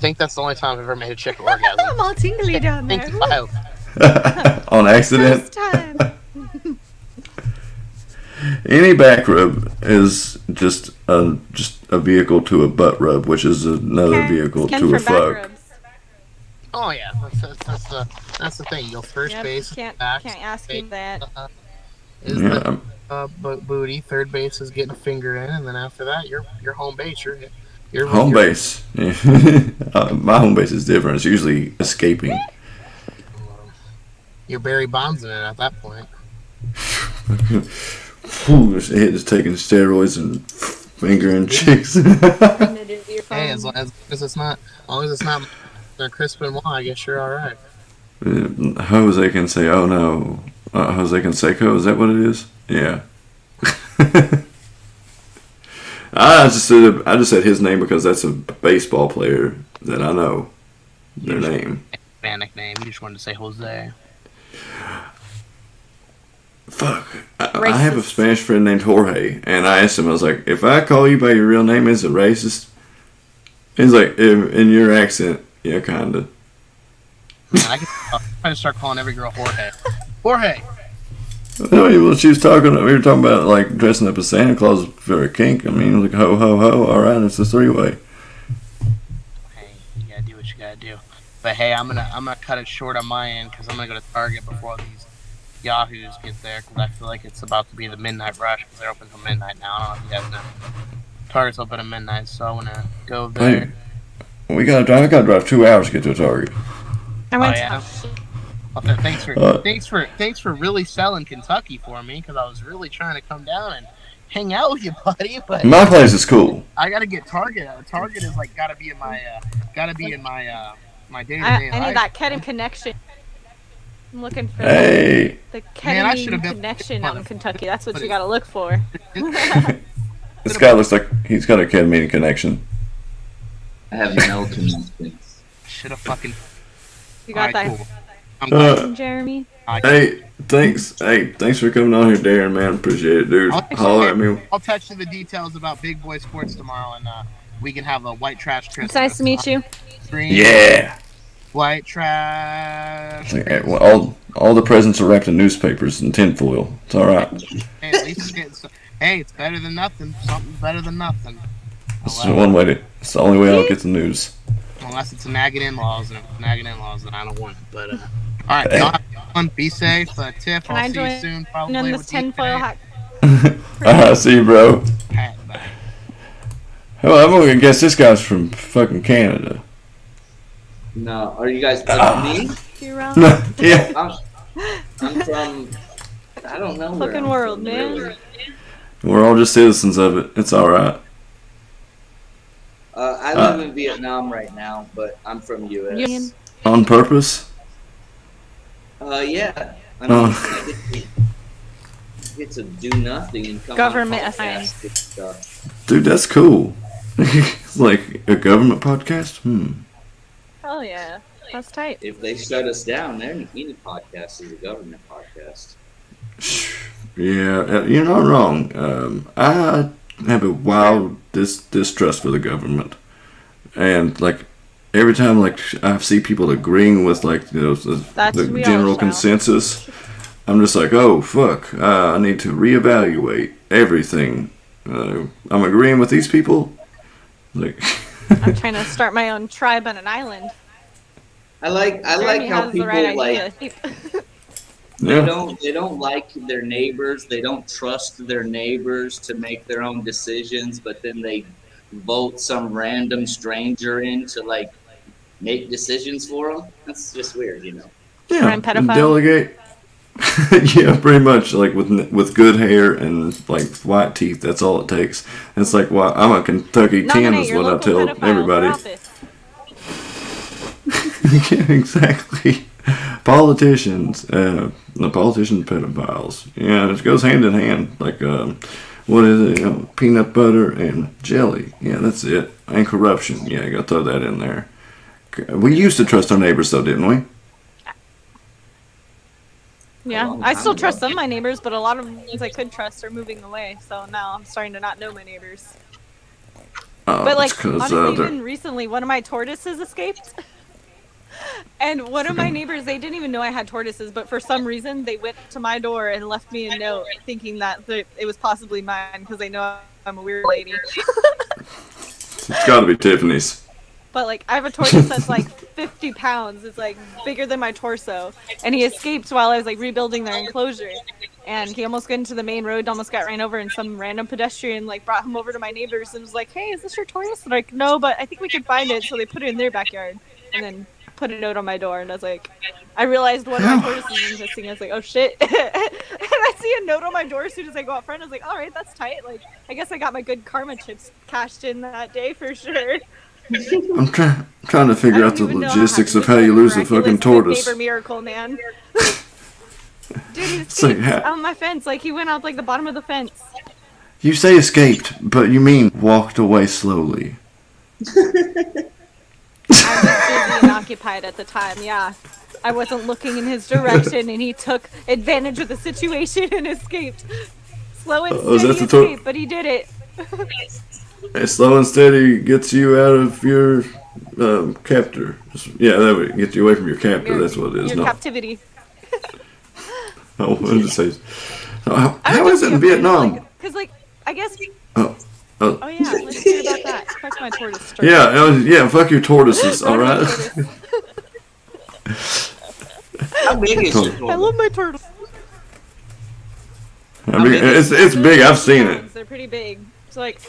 think that's the only time I've ever made a chick orgasm. I'm all tingly down there. Think wild. On accident. First time. Any back rub is just a vehicle to a butt rub, which is another vehicle Skin to for a back fuck. rubs. Oh yeah, that's the thing. You go first Yep, base, can't back ask you that. is Yeah, the booty. Third base is getting a finger in, and then after that, you're home base. You're home base. My home base is different. It's usually escaping. You're Barry Bonds in it at that point. Whew, his head is taking steroids and fingering chicks. Hey, as long as it's not Chris Benoit, I guess you're all right. Jose can say, "Oh no, Jose Canseco." Is that what it is? Yeah. I just said his name because that's a baseball player that I know. Their name. Hispanic name. You just wanted to say Jose. Fuck. I have a Spanish friend named Jorge, and I asked him, I was like, if I call you by your real name, is it racist? He's like, in your accent, yeah, kinda. Man, I can start calling every girl Jorge. Jorge! No, well, she was talking, we were talking about, like, dressing up as Santa Claus for a kink. I mean, like, ho, ho, ho, alright, it's a three-way. Hey, you gotta do what you gotta do. But hey, I'm gonna cut it short on my end, because I'm gonna go to Target before these yahoos get there, because I feel like it's about to be the midnight rush, because they're open till midnight now. I don't know if you guys know. Target's open at midnight, so I want to go there. Hey, I gotta drive 2 hours to get to a Target. I went Thanks for really selling Kentucky for me, because I was really trying to come down and hang out with you, buddy. But My place is cool. I gotta get Target. Target is like gotta be in my my day to day life. I need that ketamine connection. I'm looking for Hey. the Man, I ketamine should've been- connection out in Kentucky. That's what you gotta look for. This guy looks like he's got a ketamine connection. I have no connections. Should have fucking. You got Alright, that, cool. I'm glad. Jeremy? Hey, thanks for coming on here, Darren, man. Appreciate it, dude. Holler at me. I'll text you the details about Big Boy Sports tomorrow, and we can have a white trash Christmas. It's nice to meet you. Yeah. White trash. Well, all the presents are wrapped in newspapers and tinfoil. It's all right. Hey, at least it's getting. Hey, it's better than nothing. Something's better than nothing. It's the one way to. It's the only way I'll get the news. Unless it's nagging in-laws, and if it's nagging in-laws, then I don't want it. But all right, y'all have fun. Be safe. Tiff, Can I'll I see join you soon. in Probably on this with tinfoil DK. hack? Alright, see you, bro. Bye. Well, I'm gonna guess this guy's from fucking Canada. No, are you guys talking to me? You wrong? Yeah. I'm from. I don't know. where Fucking I'm world, from, man. really. We're all just citizens of it. It's all right. I live in Vietnam right now, but I'm from U.S. Union. On purpose? Yeah. I mean, Oh. I get to do nothing and come Government on assigned. podcasts and stuff. Dude, that's cool. It's like a government podcast? Hell yeah. That's tight. If they shut us down, then any podcast is a government podcast. Yeah, you're not wrong. I have a wild distrust for the government. And, like, every time, like, I see people agreeing with, like, you know, the we general all shall. consensus, I'm just like, oh, fuck, I need to reevaluate everything. I'm agreeing with these people. Like, I'm trying to start my own tribe on an island. I like Jeremy how has people the right like idea. yeah. they don't like their neighbors. They don't trust their neighbors to make their own decisions, but then they vote some random stranger in to like make decisions for them. That's just weird, you know. Yeah, Crime pedophile. delegate. Yeah, pretty much. Like with good hair and like white teeth, that's all it takes. It's like, well, I'm a Kentucky 10 Nominate is your what I local tell pedophile for everybody. office. Yeah, exactly. Politicians, the politician pedophiles. Yeah, it goes hand in hand. Like, what is it? You know, peanut butter and jelly. Yeah, that's it. And corruption. Yeah, you gotta throw that in there. We used to trust our neighbors, though, didn't we? Yeah, long I time still ago. trust some of my neighbors, but a lot of the ones I could trust are moving away. So now I'm starting to not know my neighbors. But like, it's 'cause, honestly, they're- even recently, one of my tortoises escaped. And one of my neighbors, they didn't even know I had tortoises, but for some reason, they went to my door and left me a note thinking that it was possibly mine because they know I'm a weird lady. It's got to be Tiffany's. But like, I have a tortoise that's like 50 pounds. It's like bigger than my torso. And he escaped while I was like rebuilding their enclosure. And he almost got into the main road, almost got ran over, and some random pedestrian like brought him over to my neighbors and was like, "Hey, is this your tortoise?" And like, "No, but I think we can find it." So they put it in their backyard and then put a note on my door. And I was like, I realized one of my tortoises was missing. I was like, "Oh shit!" And I see a note on my door as soon as I go out front. I was like, "All right, that's tight." Like, I guess I got my good karma chips cashed in that day for sure. I'm trying to figure out the logistics of how you lose a fucking tortoise. Neighbor miracle, man. Dude, he So, escaped on my fence. Like, he went out like the bottom of the fence. You say escaped, but you mean walked away slowly. I was busy and occupied at the time, yeah. I wasn't looking in his direction, and he took advantage of the situation and escaped. Slow and is that steady the escape, but he did it. Hey, slow and steady gets you out of your captor. Yeah, that would get you away from your captor. That's what it is. Your No, captivity. no. What did it say? So how is it in Vietnam? Because, like, I guess... Oh, Oh, yeah, let's hear about that. Fuck my tortoise story. yeah. Fuck your tortoises. All right. How big is your I tortoise? love my turtles. I mean, it's big. I've seen it. They're pretty big. So, like,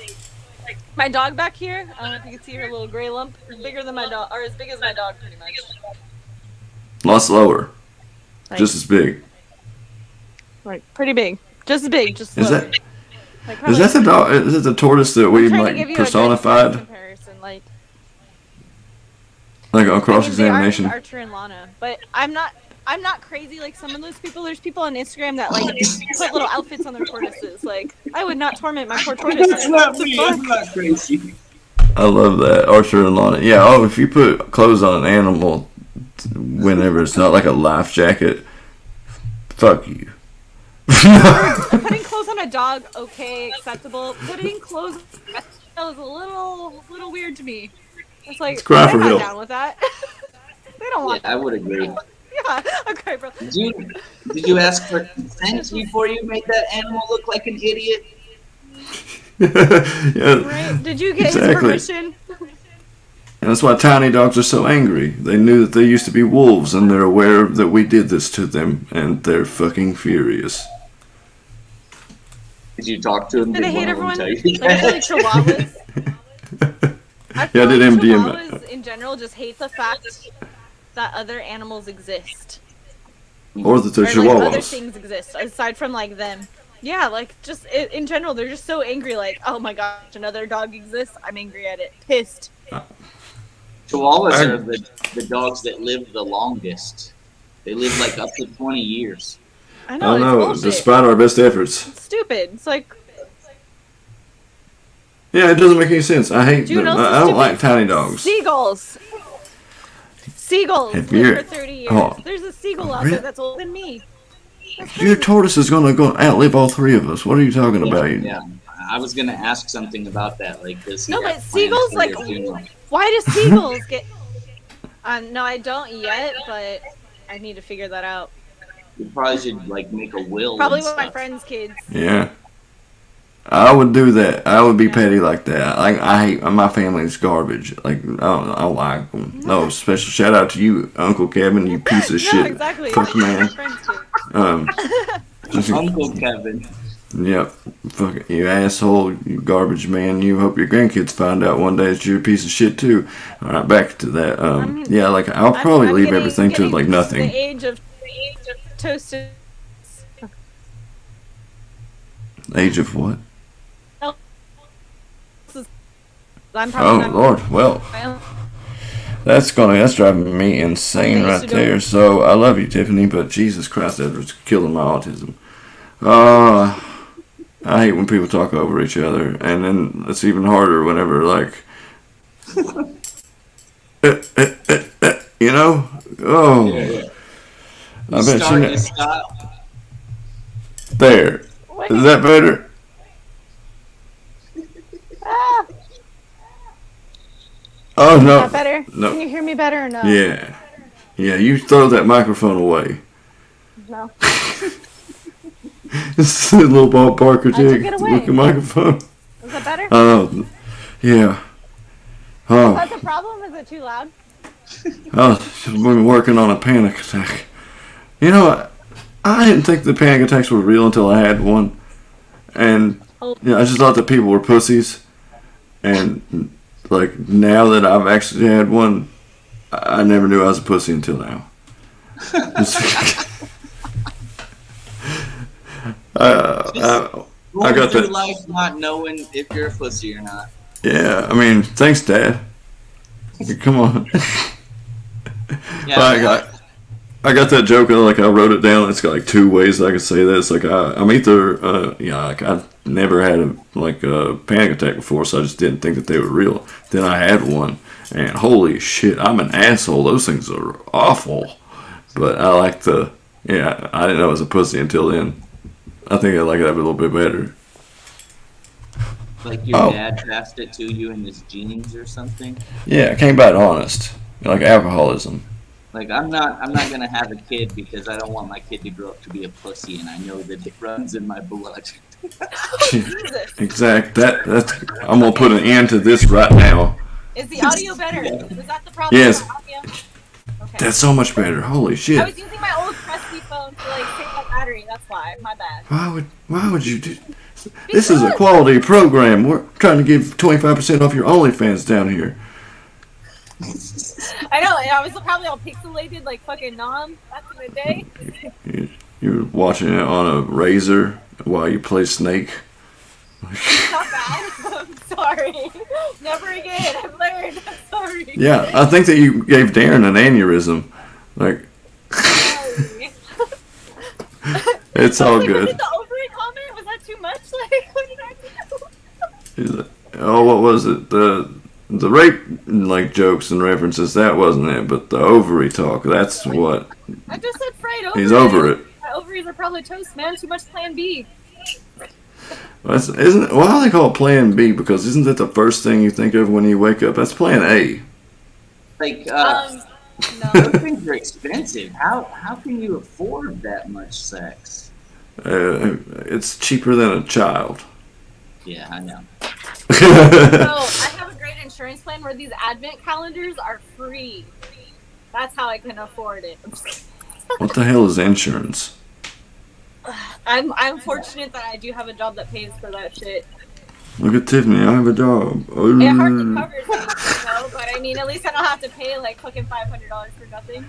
my dog back here, I don't know if you can see her little gray lump, is bigger than my dog, or as big as my dog, pretty much. Lots lower. Like, Just as big. Like, pretty big. Just as big, just Is slower. that Like, is that the dog? Is it the tortoise that we I'm trying to give like you a good personified? comparison, like Like on I cross mean, they are examination? Archer and Lana, but I'm not crazy like some of those people. There's people on Instagram that like put little outfits on their tortoises. Like, I would not torment my poor tortoises. That's not What the me. fuck? I'm not crazy. I love that. Archer and Lana. Yeah, if you put clothes on an animal whenever it's not like a life jacket, fuck you. Putting clothes on a dog, okay, acceptable. Putting clothes on a reptile is a little weird to me. It's like, It's cry they're for not help. down with that. They don't Yeah, want I would agree. Yeah, okay, bro. Did you ask for consent before you made that animal look like an idiot? Yeah, Right? Did you get exactly. his permission? And that's why tiny dogs are so angry. They knew that they used to be wolves, and they're aware that we did this to them, and they're fucking furious. Did you talk to him? Did they Did hate one of them everyone? tell you Like, I feel like that? chihuahuas. I Yeah, I feel did like MDM. chihuahuas in general just hate the fact that other animals exist. Or that they're Or like other chihuahuas. things exist aside from like them. Yeah, like just in general, they're just so angry. Like, oh my gosh, another dog exists. I'm angry at it. Pissed. Chihuahuas are the dogs that live the longest. They live like up to 20 years. I I know. don't It's know, bullshit. despite our best efforts. It's stupid. It's like, Yeah, it doesn't make any sense. I hate do you them. know I don't like tiny dogs. seagulls. Seagulls Have live you- for 30 years. oh, There's a seagull out really? there that's older than me. Your tortoise is gonna go outlive all three of us. What are you talking about? Yeah, I was gonna ask something about that. Like, does he No, have but plans seagulls, for like, your funeral? why do seagulls get? No, I don't yet, but I need to figure that out. You probably should like make a will. Probably and with my stuff. friends' kids. Yeah. I would do that. I would be petty like that. I hate my family's garbage. Like I don't like them. No, special shout out to you, Uncle Kevin. You piece of No, shit. exactly. Fuck My man. friends' kids. Uncle Kevin. Yep. Fuck you, asshole. You garbage man. You hope your grandkids find out one day that you're a piece of shit too. All right, back to that. Yeah, like I'll probably I'm leave getting- everything to getting like The nothing. age of toasted. Age of what? I'm Oh probably not. Lord. Well. That's driving me insane Okay, right so there. don't- So I love you, Tiffany, but Jesus Christ, that was killing my autism. I hate when people talk over each other, and then it's even harder whenever like, you know, oh, Yeah. I bet Start you to stop. there. Is that better? Oh Is no. that better? No. Can you hear me better or no? Yeah. Yeah, you throw that microphone away. No. It's a little ballpark I took it away. looking microphone. Is that better? Oh, yeah. Is Oh, that the problem? Is it too loud? I've been working on a panic attack. You know, I didn't think the panic attacks were real until I had one. And I just thought that people were pussies. And like now that I've actually had one, I never knew I was a pussy until now. I got through that. life not knowing if you're a pussy or not. Yeah, I mean, thanks, Dad. Come on. Yeah, I got that joke, like I wrote it down. It's got like two ways I could say this. Like I'm either, like I've never had a panic attack before, so I just didn't think that they were real. Then I had one, and holy shit, I'm an asshole. Those things are awful. But I like I didn't know I was a pussy until then. I think I like that a little bit better. Like your dad passed it to you in his genes or something. Yeah, I came back honest, like alcoholism. Like I'm not gonna have a kid because I don't want my kid to grow up to be a pussy, and I know that it runs in my blood. Exact. That's. I'm gonna put an end to this right now. Is the audio better? Was that the problem? Yes. With the audio? Okay. That's so much better. Holy I shit. was using my old trusty phone to like save my battery. That's why. My bad. Why would you do? This is a quality program. We're trying to give 25% off your OnlyFans down here. I know. I was probably all pixelated like fucking Nom back in the day. You're watching it on a razor while you play Snake. Not bad. I'm sorry. Never again. I've learned. I'm sorry. Yeah, I think that you gave Darren an aneurysm. Like, Sorry. it's all Like, good. was it the ovary comment? Was that too much? Like, what did I do? Oh, what was it? The rape like jokes and references, that wasn't it, but the ovary talk, that's what. I just said fried ovary. He's over it. My ovaries are probably toast, man. Too much Plan B. Why do they call it Plan B? Because isn't that the first thing you think of when you wake up? That's Plan A. Like No. those things are expensive. How can you afford that much sex? It's cheaper than a child. Yeah, I know. So I have a great insurance plan where these advent calendars are free. That's how I can afford it. What the hell is insurance? I'm fortunate that I do have a job that pays for that shit. Look at Tiffany, I have a job. It hardly covers it, but I mean, at least I don't have to pay like fucking $500 for nothing.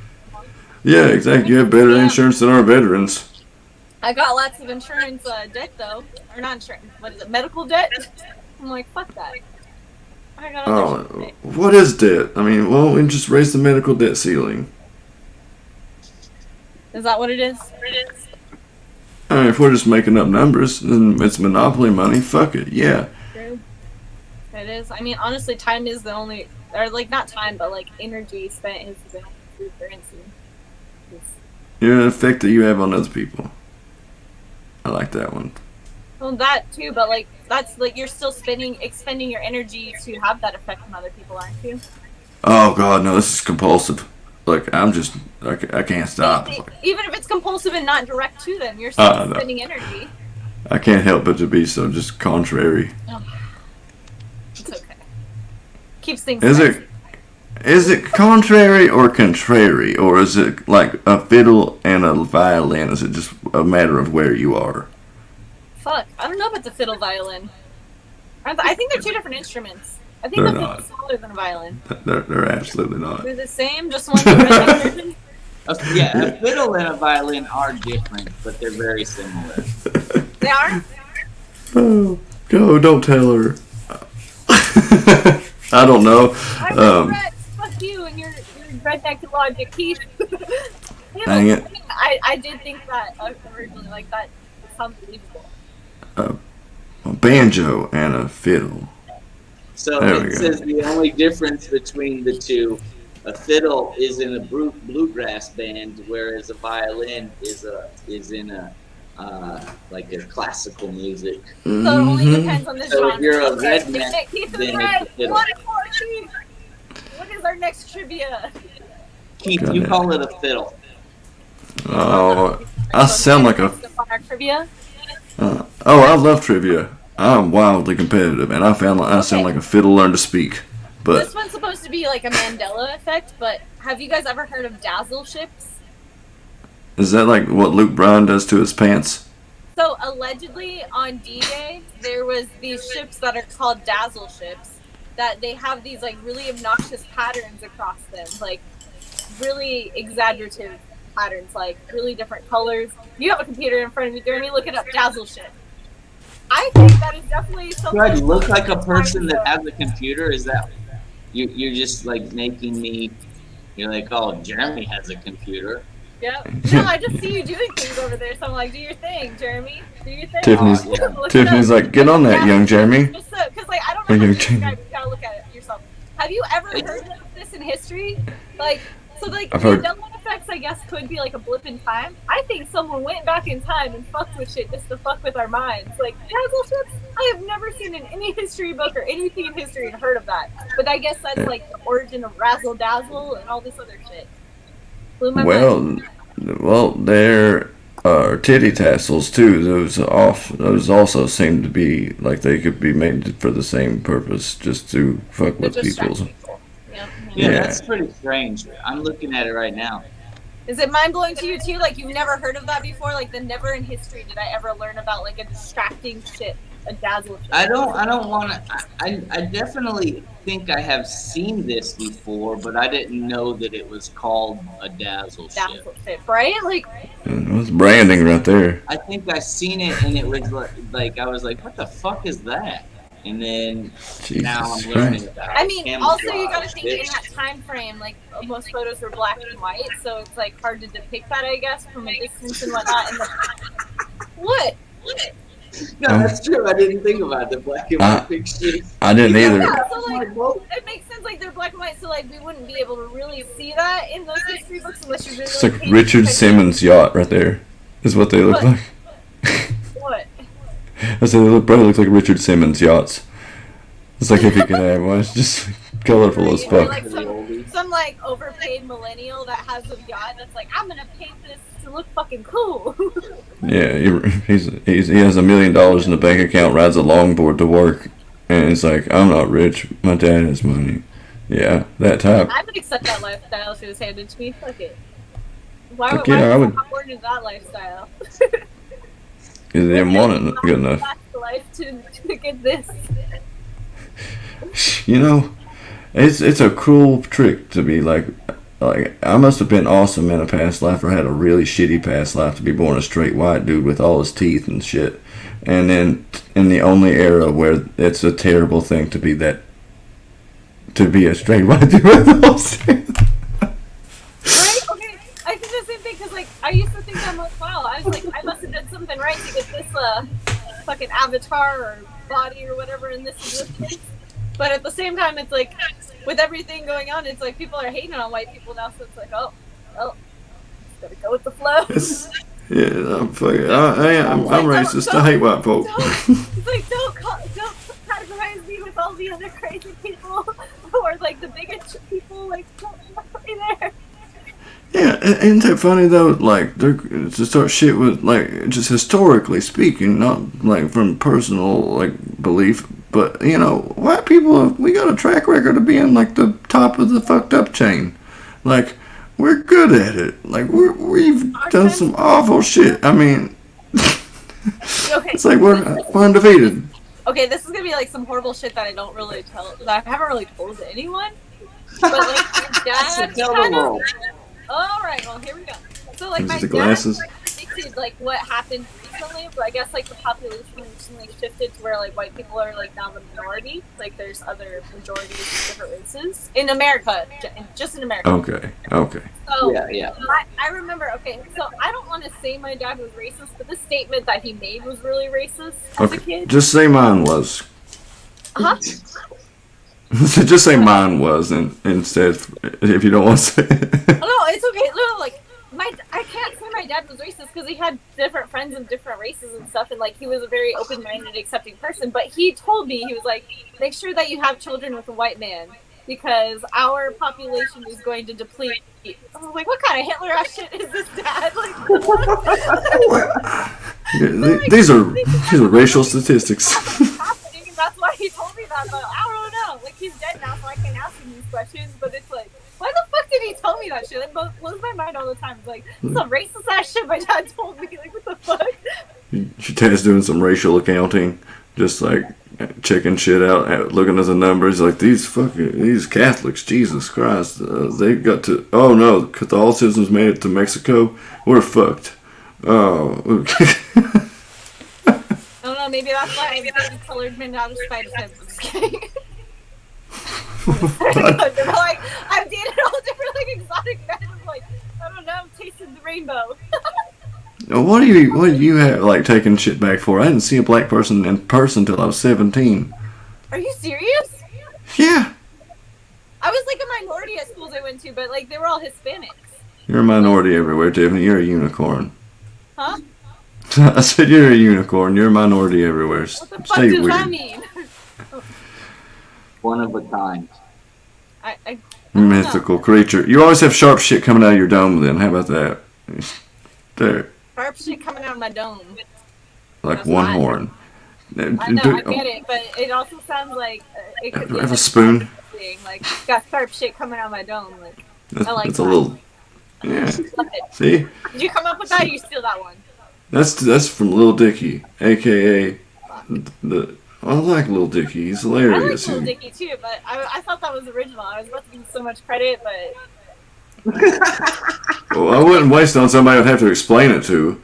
Yeah, exactly. You have better insurance than our veterans. I got lots of insurance debt though, or not insurance. What is it? Medical debt. I'm like, fuck that. I got other shit to pay. What is debt? I mean, why don't we just raise the medical debt ceiling? Is that what it is? I mean, if we're just making up numbers, then it's monopoly money. Fuck it, yeah. True. It is. I mean, honestly, time is the only, or like not time, but like energy spent is the only currency. Yeah, the effect that you have on other people. I like that one. Well, that too, but like that's like you're still expending your energy to have that effect on other people, aren't you? Oh God, no! This is compulsive. Like I can't stop. Even if it's compulsive and not direct to them, you're still spending energy. I can't help but to be so just contrary. Oh. It's okay. Keeps things. Is it contrary or contrary, or is it like a fiddle and a violin? Is it just a matter of where you are? Fuck, I don't know about the fiddle violin. I think they're two different instruments. I think They're the not. fiddle's smaller than a violin. They're absolutely not. They're the same, just one different. Yeah, a fiddle and a violin are different, but they're very similar. They are? Oh, go! Don't tell her. I don't know. I'm correct. Fuck you and your redneck logic, Keith. Dang it. I did think that originally, like that sounds believable. A banjo and a fiddle. So There we it go. says the only difference between the two, a fiddle is in a bluegrass band, whereas a violin is in a like a classical music. So it only depends on the So genre. if you're a Okay, redneck, Keith then is right. it's a fiddle. 1-14. is our next trivia. Keith, you call it a fiddle. Oh, I sound like a. Our trivia. I love trivia. I'm wildly competitive, and I found I sound like a fiddle learned to speak. But This one's supposed to be like a Mandela effect, but have you guys ever heard of dazzle ships? is that like what Luke Bryan does to his pants? So allegedly on D-Day, there was these ships that are called dazzle ships that they have these like really obnoxious patterns across them, like really exaggerative patterns, like really different colors. You have a computer in front of you, Jeremy, look it up, dazzle ship. I think that is definitely something. Do I look like a person that has a computer? Is that you're just like making me? You're like, oh, Jeremy has a computer. Yep. No, I just see you doing things over there, so I'm like, do your thing, Jeremy. Do your thing. Tiffany's Look it Tiffany's up. like, get on that, young Jeremy. Just so, because like I don't know how Young to describe it. You gotta look at it yourself. Have you ever heard of this in history? Like, so like I've heard- Mandela effects, I guess, could be like a blip in time. I think someone went back in time and fucked with shit just to fuck with our minds. Like dazzle ships, I have never seen in any history book or anything in history and heard of that. But I guess that's like the origin of razzle dazzle and all this other shit. Blew my mind. Well, there are titty tassels too. Those also seem to be like they could be made for the same purpose, just to fuck with To distract people. people. Yep. Yeah, Yeah. that's pretty strange. I'm looking at it right now. Is it mind blowing to you too? Like you've never heard of that before? Like then never in history did I ever learn about like a distracting shit, a dazzle ship. I don't want to. I definitely think I have seen this before, but I didn't know that it was called a dazzle ship. Dazzle ship, right? Like It's branding right there. I think I seen it, and it was like I was like, what the fuck is that? And then now I'm Jesus learning Christ. about. I mean, also you gotta camouflage. think in that time frame, like most photos were black and white, so it's like hard to depict that, I guess, from a distance and whatnot. And what? No, that's true. I didn't think about the black and white pictures. I didn't either. Yeah, so like it makes sense. Like they're black and white, so like we wouldn't be able to really see that in those history books unless you really. It's like paid Richard attention. Simmons' yacht right there. Is what they look What? like. What? I said they probably look like Richard Simmons' yachts. It's like if you could have one, it's just colorful as Or fuck. like some like overpaid millennial that has a yacht that's like, I'm gonna paint this to look fucking cool. Yeah, he has $1 million in the bank account, rides a longboard to work, and it's like, I'm not rich, my dad has money. Yeah, that type. I would accept that lifestyle if it was handed to me. Fuck it. Why Fuck would yeah, I I would. not born into that lifestyle? They didn't want it good enough. Back to life to get this. You know, it's a cool trick to be like I must have been awesome in a past life or had a really shitty past life to be born a straight white dude with all his teeth and shit, and then in the only era where it's a terrible thing to be a straight white dude with all his teeth. Right? Okay. I think the same thing because like I used to think I'm like, wow, I was like, I must have done something right to get this fucking avatar or body or whatever in this existence. But at the same time, it's like, with everything going on, it's like people are hating on white people now, so it's like, oh, well, just gotta go with the flow. Yeah, I'm racist. I hate white folk. It's like, don't categorize me with all the other crazy people, or like the bigot people, like, don't put me there. Yeah, isn't that funny though? Like, they're to start shit with like just historically speaking, not like from personal like belief, but you know, white people we got a track record of being like the top of the fucked up chain. Like, we're good at it. Like we've done some awful shit. I mean, Okay. it's like we're undefeated. Okay, this is gonna be like some horrible shit that I don't really tell, that I haven't really told to anyone. But like, your dad Tell the kind of. world. Alright, well, here we go. So, like, Is my it the dad glasses? predicted, like, what happened recently, but I guess, like, the population recently shifted to where, like, white people are, like, now the minority. Like, there's other majorities of different races. In America. Just in America. Okay. So, Yeah. I remember, okay, so I don't want to say my dad was racist, but this statement that he made was really racist as a Okay. kid. Just say mine was. Huh? Just say mine was, and instead, if you don't want to say it. Oh, no, it's okay. No, like, I can't say my dad was racist because he had different friends of different races and stuff, and like he was a very open-minded, accepting person. But he told me, he was like, make sure that you have children with a white man, because our population is going to deplete. I was like, what kind of Hitler ass shit is this, Dad? Like, These are racial statistics. happening, and that's why he told me that. But I don't know. Like, he's dead now, so I can't ask him these questions. But it's like, why the fuck did he tell me that shit? It blows my mind all the time. It's like, some racist ass shit my dad told me. Like, what the fuck? Your dad's doing some racial accounting, just like checking shit out, looking at the numbers. Like these Catholics, Jesus Christ, they got to. Oh no, Catholicism's made it to Mexico. We're fucked. Oh. I don't know. Maybe that's why I'm getting colored men out of spite of him. I'm just kidding. They're like, I've dated all different like exotic men. I'm like, I don't know, I'm tasting the rainbow. What do you have like taking shit back for? I didn't see a black person in person till I was 17. Are you serious? Yeah. I was like a minority at schools I went to, but like they were all Hispanics. You're a minority everywhere, Tiffany. You're a unicorn. Huh? I said you're a unicorn. You're a minority everywhere. What the fuck Stay does weird. that mean? One of a kind. I Mythical creature. You always have sharp shit coming out of your dome then. How about that? There. Sharp shit coming out of my dome. Like That's one fine. horn. I know, I get it, but it also sounds like it could Do be I have a like spoon? thing, like got sharp shit coming out of my dome. Like, I like That's that. a little. Yeah. Love it. See? Did you come up with that or you steal that one? That's from Lil Dicky, aka the. I like Lil Dicky. He's I like hilarious. Lil Dicky too, but I thought that was original. I was about to give him so much credit, but Well, I wouldn't waste it on somebody I'd have to explain it to.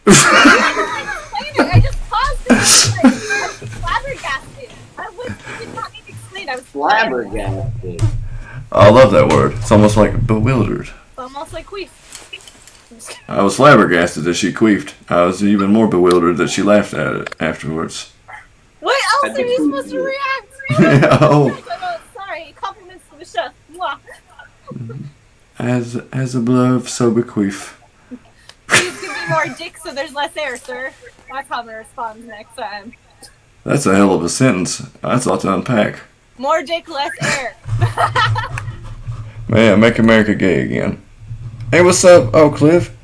I just paused it. I was flabbergasted. I did not need to explain. I was Flabbergasted. I love that word. It's almost like bewildered. almost like queef. I was flabbergasted that she queefed. I was even more bewildered that she laughed at it afterwards. What else are you supposed to react? Oh, Sorry, compliments to the chef. Mwah. as above, so bequeath. Please give me more dick so there's less air, sir. That's how I'm gonna respond next time. That's a hell of a sentence. That's a lot to unpack. More dick, less air. Man, make America gay again. Hey, what's up? Oh, Cliff.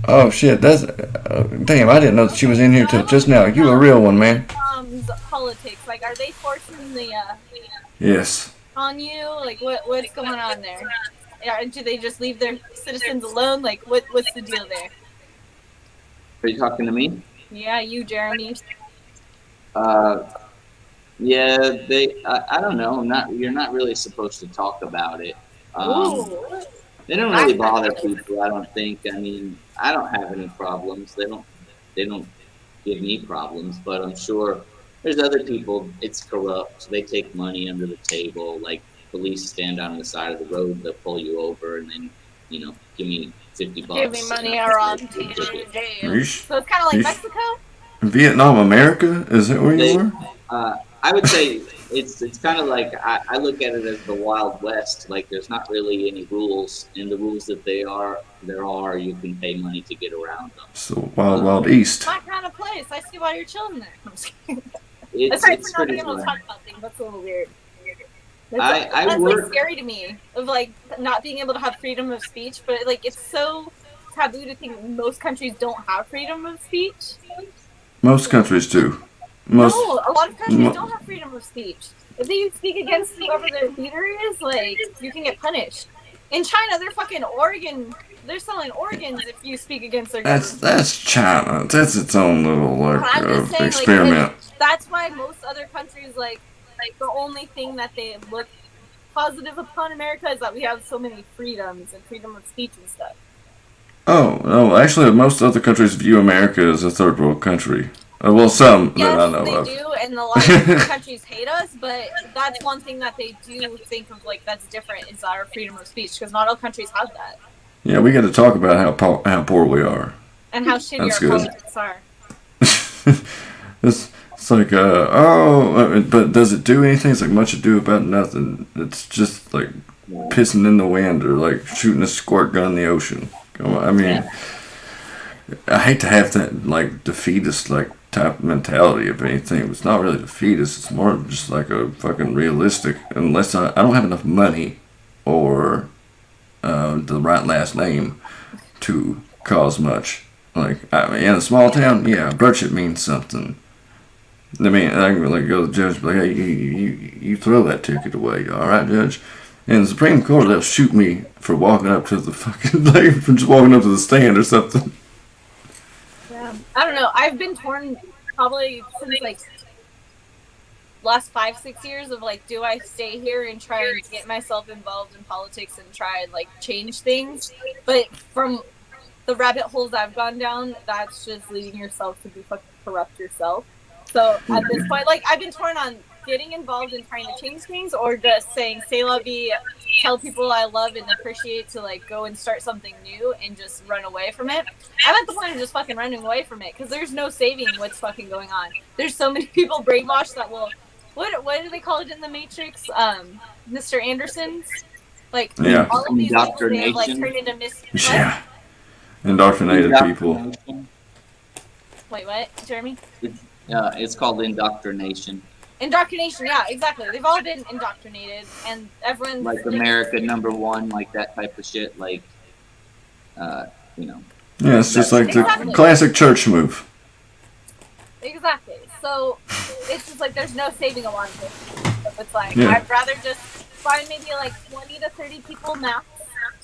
Oh shit, that's damn. I didn't know that she was in here till just now. You a real one, man. Politics, like, are they forcing the Yes. on you? Like, what's going on there? Do they just leave their citizens alone? Like, what's the deal there? Are you talking to me? Yeah, you, Jeremy. Yeah, I don't know. You're not really supposed to talk about it. Ooh. They don't really bother people. I don't think. I mean, I don't have any problems. They don't give me problems. But I'm sure there's other people. It's corrupt. They take money under the table. Like police stand on the side of the road. They'll pull you over and then give me $50. Give me money or I'll take you to jail. So it's kind of like Mexico? Vietnam, America? Is that where you were? I would say it's kind of like I look at it as the Wild West. Like there's not really any rules, and the rules that there are you can pay money to get around them. So Wild East. My kind of place. I see why you're chilling there. I'm just kidding. It's Aside from not pretty being able to fun. talk about things, that's a little weird. I That's work. like scary to me of like not being able to have freedom of speech, but like it's so taboo to think most countries don't have freedom of speech. Most countries do. No, a lot of countries don't have freedom of speech. If they speak against whoever their leader is, like you can get punished. In China, they're selling organs if you speak against their government. That's China. That's its own little But I'm just saying, experiment. like, that's why most other countries like the only thing that they look positive upon America is that we have so many freedoms and freedom of speech and stuff. Oh, no, actually, most other countries view America as a third world country. Well, some that I know of. Yes, they do, and a lot of countries hate us, but that's one thing that they do think of, like, that's different is our freedom of speech, because not all countries have that. Yeah, we got to talk about how poor we are. And how shitty That's our good. politics are. It's like, but does it do anything? It's like much ado about nothing. It's just like pissing in the wind or like shooting a squirt gun in the ocean. I mean, I hate to have that like defeatist like type of mentality, if anything. It's not really defeatist. It's more just like a fucking realistic. Unless I don't have enough money or the right last name to cause much. Like, I mean, in a small town, yeah, Burchett means something. I mean, I can like go to the judge, and be like, hey, you throw that ticket away, all right, judge? In the Supreme Court, they'll shoot me for walking up to the fucking, like, for just walking up to the stand or something. Yeah, I don't know. I've been torn probably since like last 5-6 years of like, do I stay here and try and get myself involved in politics and try and like change things? But from the rabbit holes I've gone down, that's just leading yourself to be fucking corrupt yourself. So at this point, like, I've been torn on getting involved in trying to change things or just saying, say la vie, tell people I love and appreciate to, like, go and start something new and just run away from it. I'm at the point of just fucking running away from it because there's no saving what's fucking going on. There's so many people brainwashed that will, what do they call it in the Matrix? Mr. Anderson's? Like, Yeah. all of these people, they have, like, turned into Yeah. Indoctrinated people. Wait, what, Jeremy? It's called indoctrination. Indoctrination, yeah, exactly. They've all been indoctrinated, and everyone Like America #1, like that type of shit. Like, you know. Yeah, it's just like the Exactly. classic church move. Exactly. So it's just like there's no saving a lot of it. So it's like Yeah. I'd rather just find maybe like 20 to 30 people max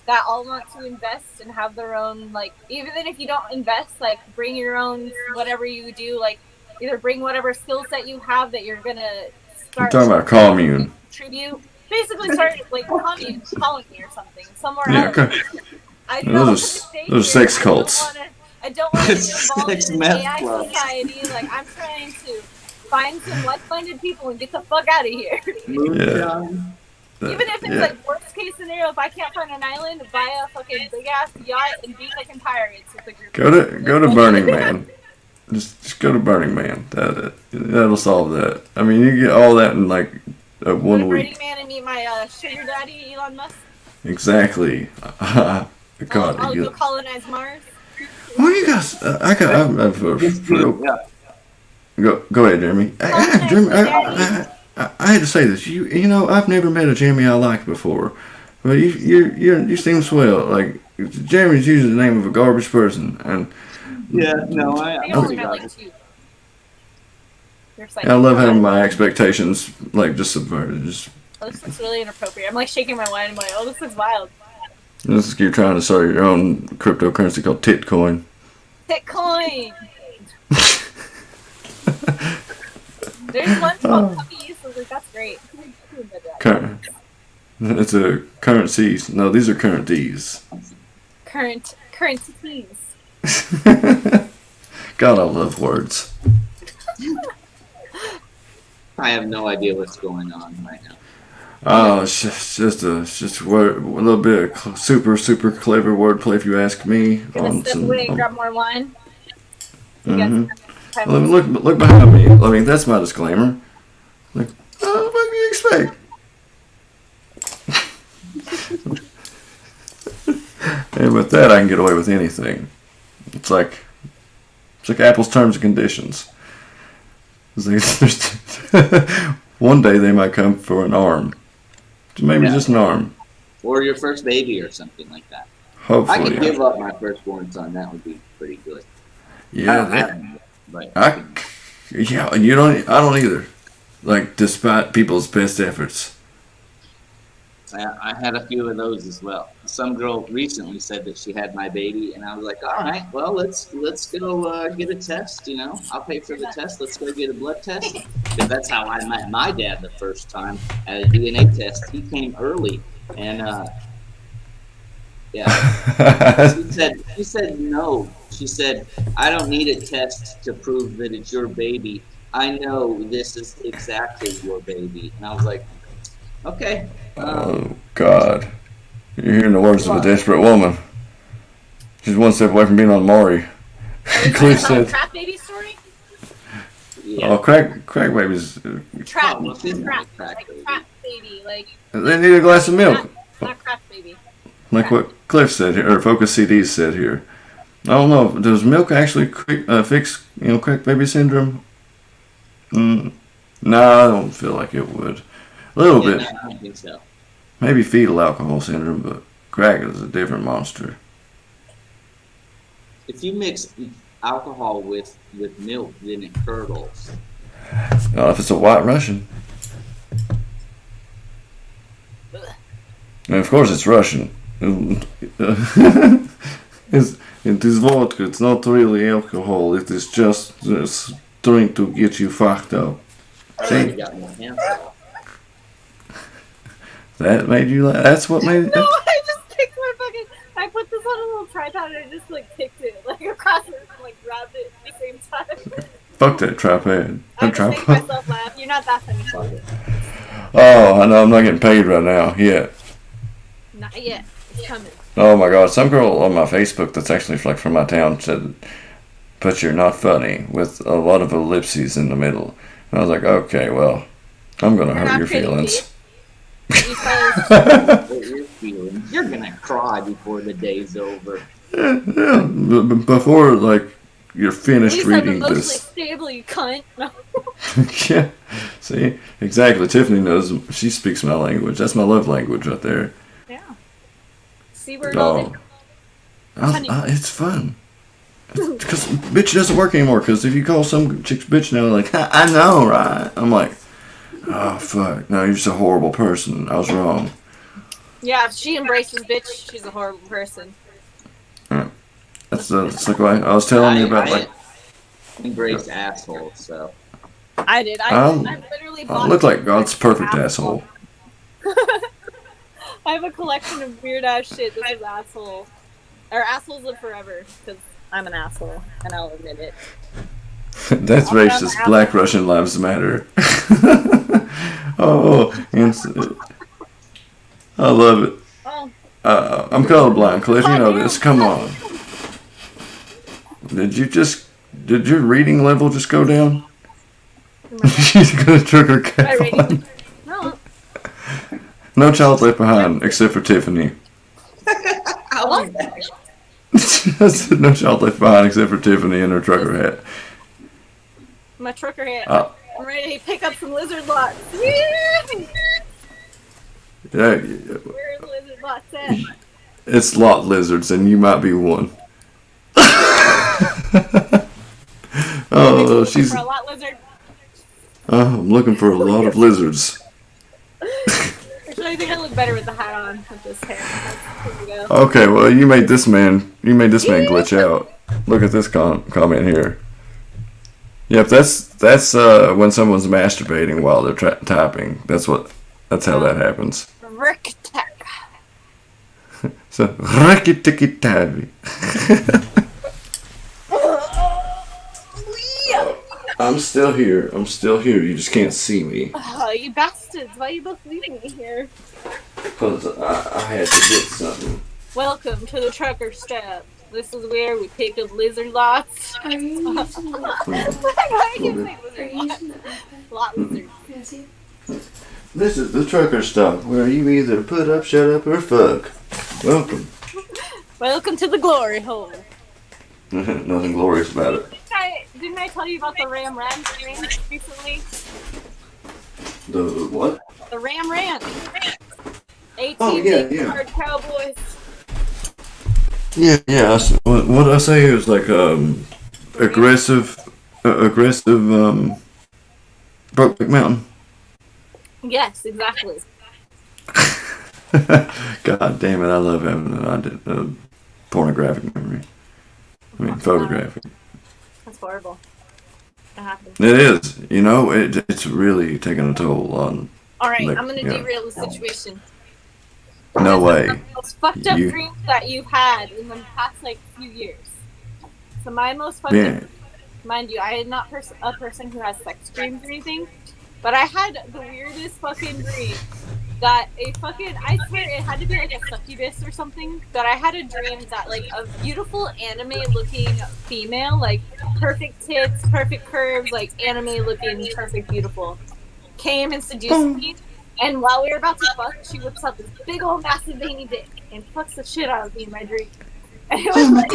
that all want to invest and have their own, like, even if you don't invest, like, bring your own whatever you do, like, either bring whatever skill set you have that you're gonna I'm start. talking about commune. Contribute. Basically, start like commune colony or something somewhere Yeah, else. okay. I Those don't are wanna stay those here. sex cults. I don't want to get involved Sex in meth AI clubs. society. Like, I'm trying to find some like-minded people and get the fuck out of here. Moonshine. Even if it's like worst case scenario, if I can't find an island, buy a fucking big ass yacht and be fucking pirates with a group. Go to Burning Man. Just go to Burning Man. That'll solve that. I mean, you get all that in like Go 1 to Burning week. Man and meet my sugar daddy, Elon Musk. Exactly. God, I'll you go colonize Mars. what do you guys? Yeah. Go ahead, Jeremy. I had to say this. You know, I've never met a Jeremy I liked before, but you seem swell. Like, Jeremy's usually the name of a garbage person, and Yeah, no, I They only got have it. like 2. There's I love having my expectations like just subverted. Just Oh, this looks really inappropriate. I'm like shaking my mind. I'm like, oh, this looks wild. this is you're trying to start your own cryptocurrency called Titcoin. Bitcoin. There's one called puppies. So I was like, that's great. It's a currencies. No, these are currencies. Currencies. God, I love words. I have no idea what's going on right now. Oh, it's just a little bit of super clever wordplay, if you ask me. Gonna step away and grab more wine. You Mhm. guys have time. Look behind me. I mean, that's my disclaimer. Like, what do you expect? And with that, I can get away with anything. It's like Apple's terms and conditions. One day they might come for an arm. Maybe Yeah. just an arm. Or your first baby or something like that. I Hopefully. could give up my firstborn son. That would be pretty good. I Yeah, don't that, have him yet, but yeah, you don't. I don't either. Like, despite people's best efforts. I had a few of those as well. Some girl recently said that she had my baby, and I was like, all right, well, let's go get a test. You know, I'll pay for the test. Let's go get a blood test, because that's how I met my dad the first time at a DNA test. He came early, and yeah, she said no. She said, I don't need a test to prove that it's your baby. I know this is exactly your baby. And I was like, okay. Oh, God. You're hearing the words of a desperate woman. She's one step away from being on Maury. Cliff said, Trap baby story? Yeah. oh, crack babies. Trap. Oh, well, she's not a Trap. crack baby. Like trap baby. Like, They need a glass of milk. not crack baby. Like what Cliff said here, or Focus CDs said here. I don't know. Does milk actually fix crack baby syndrome? No, I don't feel like it would. A little Yeah, bit. no, I don't think so. Maybe fetal alcohol syndrome, but crack is a different monster. If you mix alcohol with milk, then it curdles. If it's a white Russian. And of course it's Russian. It is vodka, it's not really alcohol, it is just trying to get you fucked up. I already got my hands off. That made you laugh? That's what made it? No, I just kicked my fucking. I put this on a little tripod and I just like kicked it like across it and like grabbed it at the same time. Fuck that tripod. I That just make tripod. myself laugh. You're not that funny. Oh, I know, I'm not getting paid right now, yet. Not yet. It's coming. Oh my god, some girl on my Facebook that's actually like from my town said, "But you're not funny," with a lot of ellipses in the middle. And I was like, okay, well, I'm gonna hurt not your pretty, feelings. You fellas, What you're feeling, you're gonna cry before the day's over. Yeah, before like you're at finished least I'm reading emotionally this. stable, you cunt. No. Yeah, see, exactly. Tiffany knows. She speaks my language. That's my love language right there. Yeah. See where it all Oh, it's fun. Because bitch doesn't work anymore. Because if you call some chicks bitch now, they're like, I know, right? I'm like, oh fuck, no, you're just a horrible person. I was wrong. Yeah, if she embraces bitch, she's a horrible person. That's like what I was telling you about. Like, embraced asshole, so. I did. I literally I bought look like God's perfect asshole. I have a collection of weird ass shit. This is asshole. Or assholes live forever, because I'm an asshole, and I'll admit it. That's racist. Black Russian lives matter. Oh, I love it. Oh, I'm colorblind, Cliff. You know this. Come on. Did your reading level just go down? She's gonna trick her my cat. rating. No. No child left behind, except for Tiffany. I'll be back. I said no child left behind, except for Tiffany and her trucker hat. My trucker hat. Oh. I'm ready to pick up some lizard lots. Yeah, Where's lizard lots at? it's lot lizards, and you might be one. Oh, she's. For a lot lizard. Oh, I'm looking for a lot of lizards. Actually, I think I look better with the hat on with this hair. Here we go. Okay, well, you made this man glitch out. Look at this comment here. Yep, that's when someone's masturbating while they're typing. That's how that happens. Rick Tech. So, rakitiki-tavi. I'm still here. You just can't see me. Oh, you bastards. Why are you both leaving me here? Because I had to get something. Welcome to the trucker step. This is where we pick up lizard lots. Are you using the Why do you say Are lizard you lots? using the iPad? Lot lizard. Can I see? This is the trucker stop, where you either put up, shut up, or fuck. Welcome. Welcome to the glory hole. Nothing glorious about it. Didn't I tell you about the Ram Ranch recently? The what? The Ram Ranch. 18 Oh, yeah. hard cowboys. Yeah. What I say is like aggressive Brokeback Mountain. Yes, exactly. God damn it! I love having a pornographic memory. I mean, photographic. That's horrible. It happens. It is. You know, it's really taking a toll on. Alright, like, I'm gonna yeah. derail the situation. No way. The most fucked up You- dreams that you've had in the past like few years. So my most fucked Yeah. up, mind you, I am not a person who has sex dreams or anything, but I had the weirdest fucking dream that I swear it had to be like a succubus or something, that I had a dream that like a beautiful anime looking female, like perfect tits, perfect curves, like anime looking, perfect, beautiful, came and seduced me. And while we were about to fuck, she whips out this big old massive veiny dick and fucks the shit out of me in my dream. And it was like,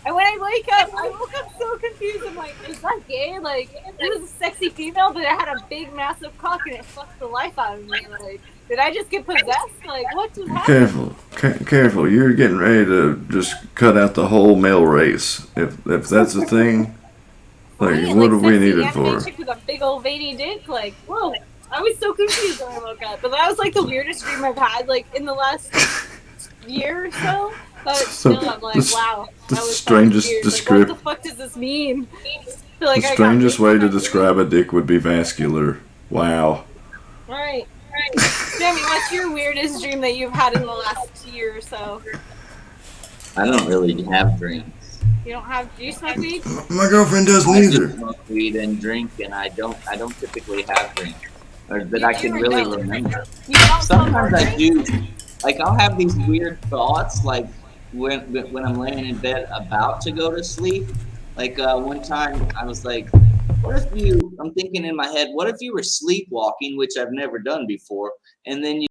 and when I wake up, I woke up so confused. I'm like, is that gay? Like, it was a sexy female, but it had a big, massive cock, and it fucked the life out of me. Like, did I just get possessed? Like, what just happened? Careful. You're getting ready to just cut out the whole male race. If that's a thing, like, Right? what do Like, we sexy need it anime for? chick with a big old veiny dick. Like, whoa. I was so confused when I woke up. But that was, like, the weirdest dream I've had, like, in the last year or so. But still, I'm like, wow. The that was strangest weird. description. Like, what the fuck does this mean? I feel like The I got strangest raped way in to my describe a dick would be vascular. Wow. dream. Right. Jamie, what's your weirdest dream that you've had in the last year or so? I don't really have dreams. You don't have? Do you smoke weed? My girlfriend doesn't I just either. smoke weed and drink, and I don't typically have dreams, or that You I do can or really don't? remember. You don't Sometimes smoke I do. Like, I'll have these weird thoughts, like when I'm laying in bed about to go to sleep. Like one time I was like, what if I'm thinking in my head, what if you were sleepwalking, which I've never done before, and then you